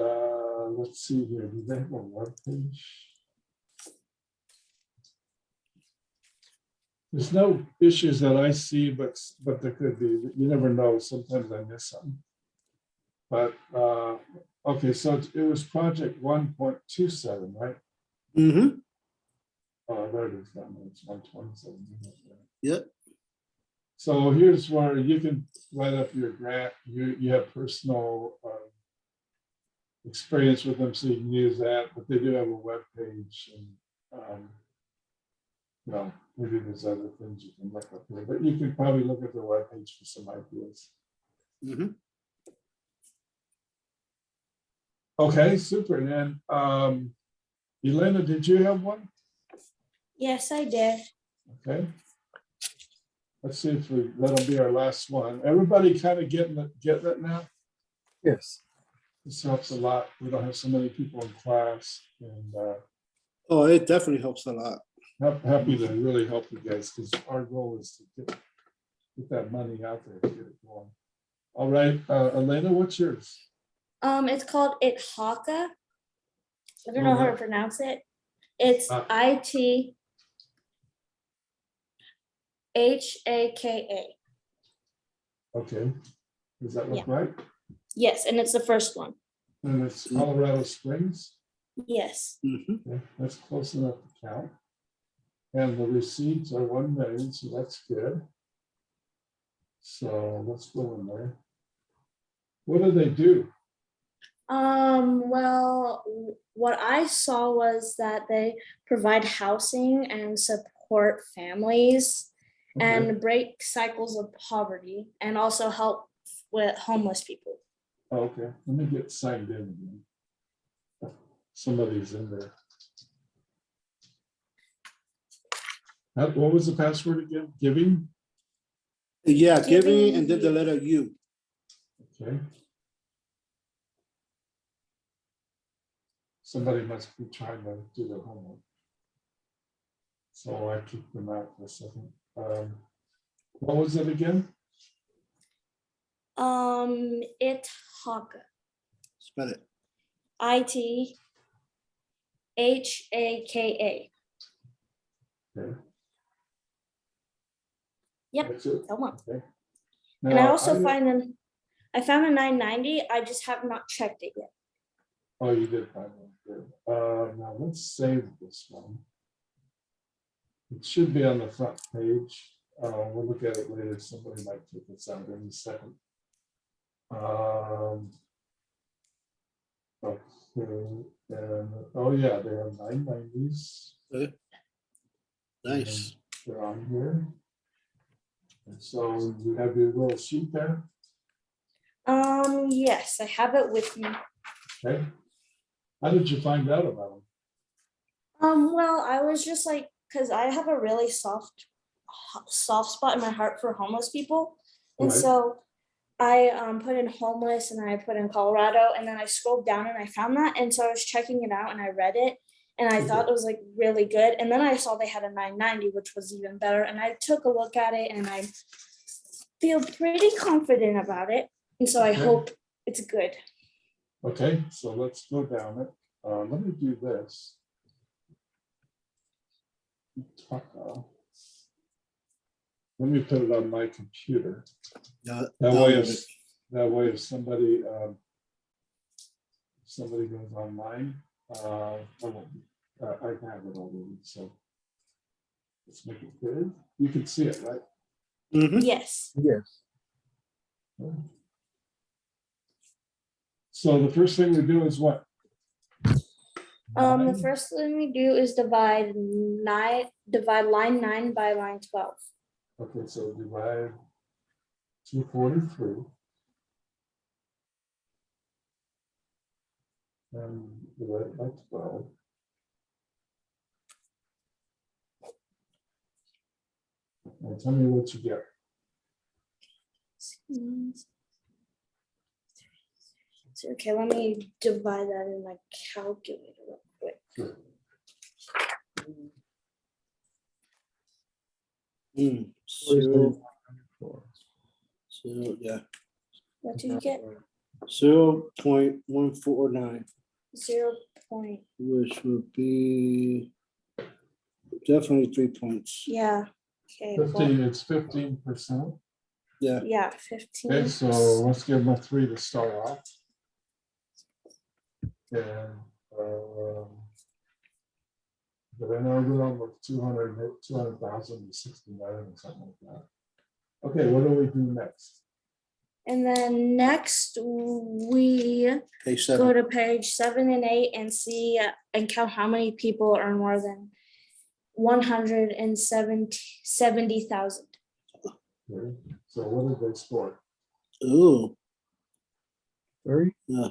let's see here. Do they have a web page? There's no issues that I see, but there could be. You never know. Sometimes I miss something. But okay, so it was project 1.27, right? Mm-hmm. There it is. It's 127. Yep. So here's where you can write up your grant. You have personal experience with them, so you can use that. But they do have a web page, and well, maybe there's other things you can look up there. But you can probably look at their web page for some ideas. Mm-hmm. Okay, super. And then Elena, did you have one? Yes, I did. Okay. Let's see if that'll be our last one. Everybody kind of getting it now? Yes. This helps a lot. We don't have so many people in class, and Oh, it definitely helps a lot. happy to really help you guys, because our goal is to get that money out there to get it going. All right, Elena, what's yours? It's called Haka. I don't know how to pronounce it. It's ITHAKA. Okay. Does that look Yeah. right? Yes, and it's the first one. And it's Colorado Springs. Yes. Mm-hmm. Okay, that's close enough to count. And the receipts are 1 million, so that's good. So let's go in there. What do they do? Well, what I saw was that they provide housing and support families Okay. and break cycles of poverty and also help with homeless people. Okay, let me get signed in again. Somebody's in there. What was the password again? Giving? Yeah, giving Giving and then the you. letter U. Okay. Somebody must be trying to do their homework. So I kicked them out for a second. What was it again? Haka. Spell it. ITHAKA. Okay. Yep, That's it. that one. Okay. And I Now, also I found a 990. I just have not checked it yet. oh, you did find one. Good. Now let's save this one. It should be on the front page. We'll look at it later. Somebody might take this out in a second. Okay, and oh yeah, they have 990s. Okay. Nice. They're on here. And so you have your little sheet there. Yes, I have it with me. Okay. How did you find out about them? Well, I was just like, because I have a really soft spot in my heart for homeless people. And Right. so I put in homeless and I put in Colorado, and then I scrolled down and I found that. And so I was checking it out and I read it and I thought it was like really good. And then I saw they had a 990, which was even better. And I took a look at it and I feel pretty confident about it. And so I Okay. hope it's good. Okay, so let's go down it. Let me do this. Let me put it on my computer. That way, if somebody goes online, I have it already. So let's make it good. You can see it, right? Mm-hmm. Yes. Yes. So the first thing we do is what? The first thing we do is divide line 9 by line 12. Okay, so divide 243 and divide by 12. Now tell me what you get. So, okay, let me divide that in my calculator real quick. Sure. Yeah. What do you get? 0.149, 0 point. which would be definitely 3 points. Yeah. Okay, well, 15, it's 15%. Yeah, yeah, Okay, 15. so let's give them a 3 to start off. And but then I'll go on with 200,000 to 69 or something like that. Okay, what do we do next? And then next we page go 7. to page 7 and 8 and see and count how many people earn more than 170,000. Okay, so what did they score? Ooh, 3. yeah.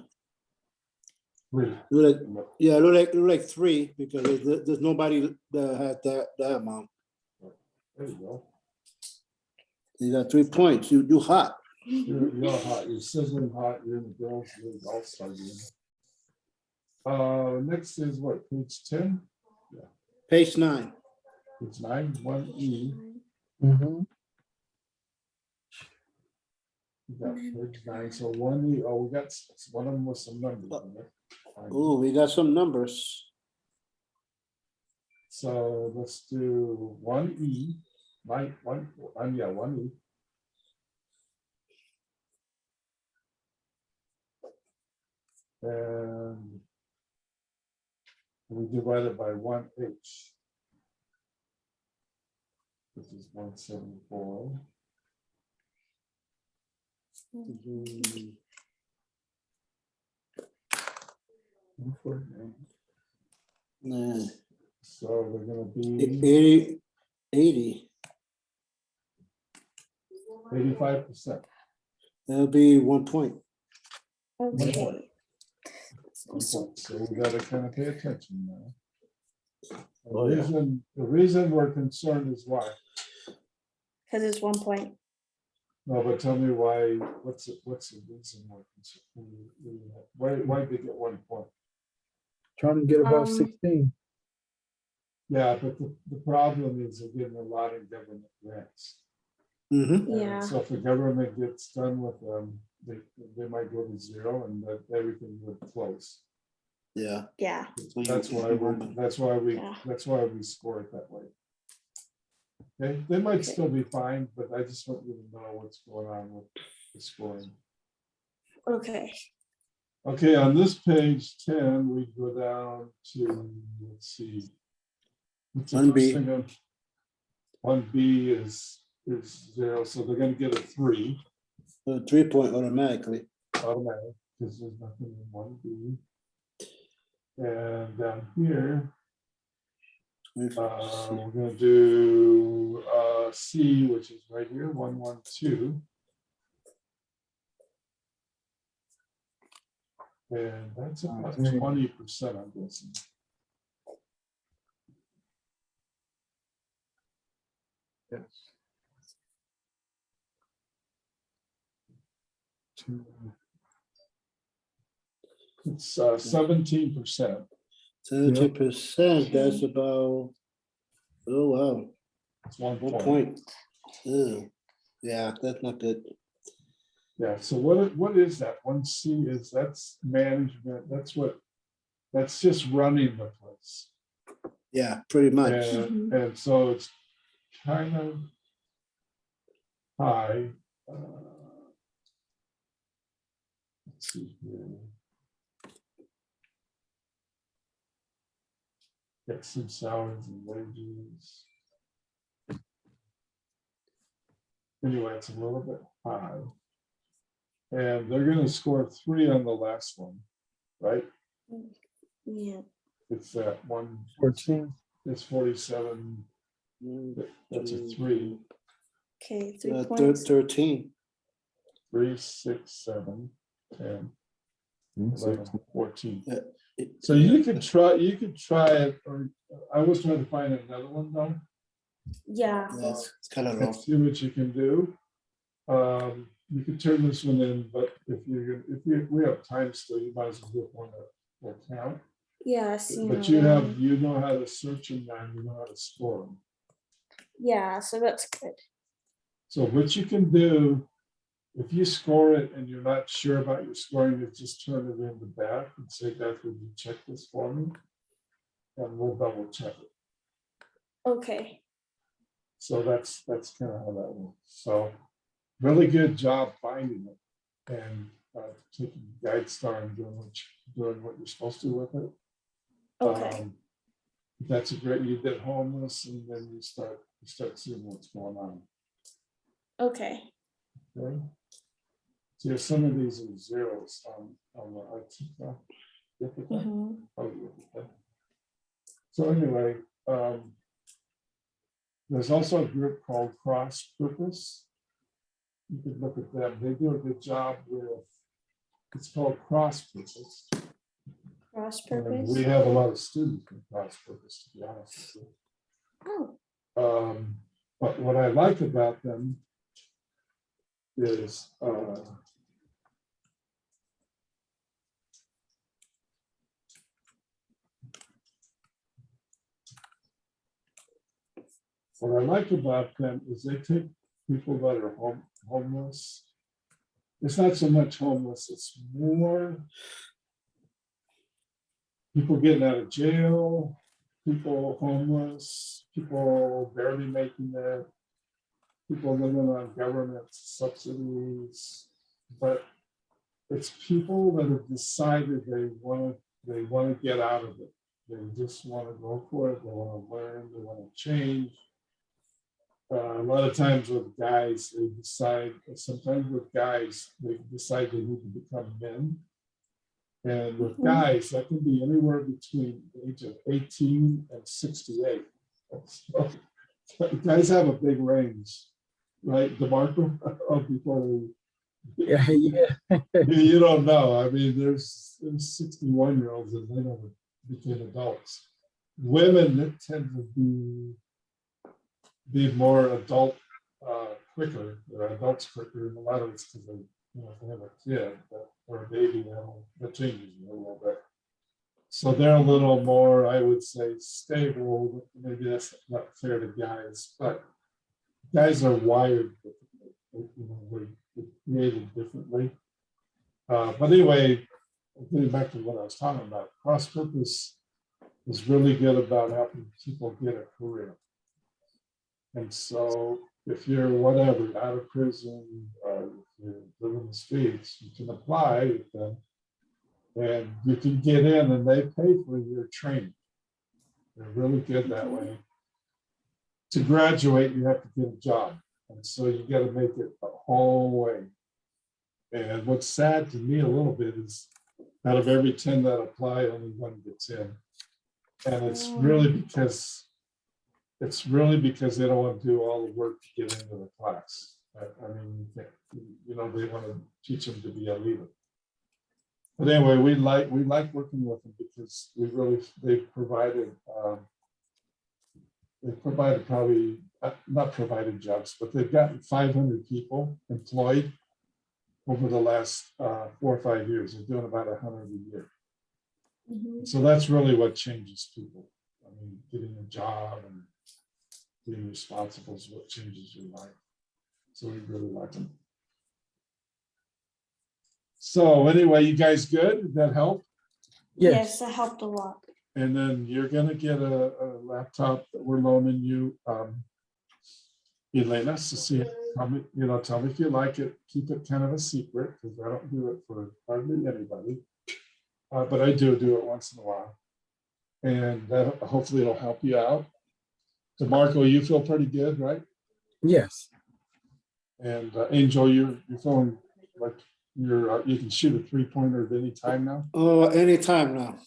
3. Look like, yeah, look like 3 because there's nobody that had that amount. There you go. You got 3 points. You hot. You're hot. You're sizzling hot. You're in the girls' league all-star game. Next is what, page 10? Page 9. Page 9, 1E. Mm-hmm. We got page 9, so 1E. Oh, we got one of them with some numbers in it. Ooh, we got some numbers. So let's do 1E. 1E. And we divide it by 1H, which is 174. Mhm. Nah, So they're gonna be 80. 85%. That'll be 1 point. Okay. So we gotta kind of pay attention now. Oh, yeah. The reason we're concerned is why. Because it's 1 point. No, but tell me why, what's the reason we're concerned? Why did they get 1 point? Trying to get above Um, 16. Yeah, but the problem is they're getting a lot of government grants. Mm-hmm. Yeah. And so if the government gets done with them, they might go to 0 and that everything would close. Yeah. Yeah. That's why we score it that way. Okay, they might still be fine, but I just want you to know what's going on with the scoring. Okay. Okay, on this page 10, we go down to, let's see. What's the 1B. first thing on- 1B is 0, so they're gonna get a 3 So 3 point automatically. automatic, because there's nothing in 1B. And down here, we're gonna do C, which is right here, 112. And that's about 20%, I'm guessing. Yes. 2. It's 17%. 70%, that's Okay. about, oh wow, It's 1 1 point. point. Ew. Yeah, that's not good. Yeah, so what is that? 1C is, that's management, that's just running the place. Yeah, pretty much. And so it's kind of high. Let's see here. Get some salaries and wages. Anyway, it's a little bit high. And they're gonna score 3 on the last one, right? Yeah. It's that one, 14. it's 47, that's a 3, Okay. 3 points. 13. 3, 6, 7, 10, 11, 14. Yeah. So you could try it, or I was trying to find another one though. Yeah. Yeah, it's kind of low. Let's see what you can do. You can turn this one in, but if we have time still, you might as well do one that count. Yeah. See. But you know how to search them now, you know how to score them. Yeah. So that's good. So what you can do, if you score it and you're not sure about your scoring, you just turn it in the back and say, "Guys, would you check this for me?" And we'll double check it. Okay. So that's kind of how that works. So really good job finding it and taking GuideStar and doing what you're supposed to with it. Okay. That's a great. You did homeless, and then you start seeing what's going on. Okay. Okay. So some of these are zeros on the IT. Mhm. So anyway, there's also a group called Cross Purpose. You could look at them. They do a good job with. It's called Cross Purpose. Cross And purpose. we have a lot of students in Cross Purpose, to be honest with you. Oh. But what I like about them is they take people that are homeless. It's not so much homeless, it's more people getting out of jail, people homeless, people barely making it, people living on government subsidies, but it's people that have decided they want to get out of it. They just want to go for it. They want to learn. They want to change. A lot of times with guys, they decide. Sometimes with guys, they decide they need to become men. And with guys, that can be anywhere between the age of 18 and 68. So, guys have a big range, right? DeMarco, before Yeah, yeah. you don't know. I mean, there's 61-year-olds and they never became adults. Women that tend to be more adult quicker, or adults quicker, and a lot of it's because they have a kid or a baby, that changes a little bit. So they're a little more, I would say, stable. Maybe that's not fair to guys, but guys are wired differently. We're created differently. But anyway, getting back to what I was talking about, Cross Purpose is really good about helping people get a career. And so if you're whatever, out of prison, if you live in the streets, you can apply with them and you can get in and they pay for your training. They're really good that way. To graduate, you have to get a job. And so you got to make it the whole way. And what's sad to me a little bit is out of every 10 that apply, only one gets in. And it's really because they don't want to do all the work to get into the class. I mean, they want to teach them to be a leader. But anyway, we like working with them because they've provided probably not provided jobs, but they've gotten 500 people employed over the last 4 or 5 years. They're doing about 100 a year. Mhm. So that's really what changes people. I mean, getting a job and being responsible is what changes your life. So we really like them. So anyway, you guys good? Did that help? Yes, that helped a lot. And then you're gonna get a laptop that we're loaning you, Elena, to see it. Tell me if you like it. Keep it kind of a secret because I don't do it for hardly anybody. But I do it once in a while. And that hopefully it'll help you out. DeMarco, you feel pretty good, right? Yes. And Angel, you're feeling like you can shoot a 3-pointer at any time now. Oh, anytime now.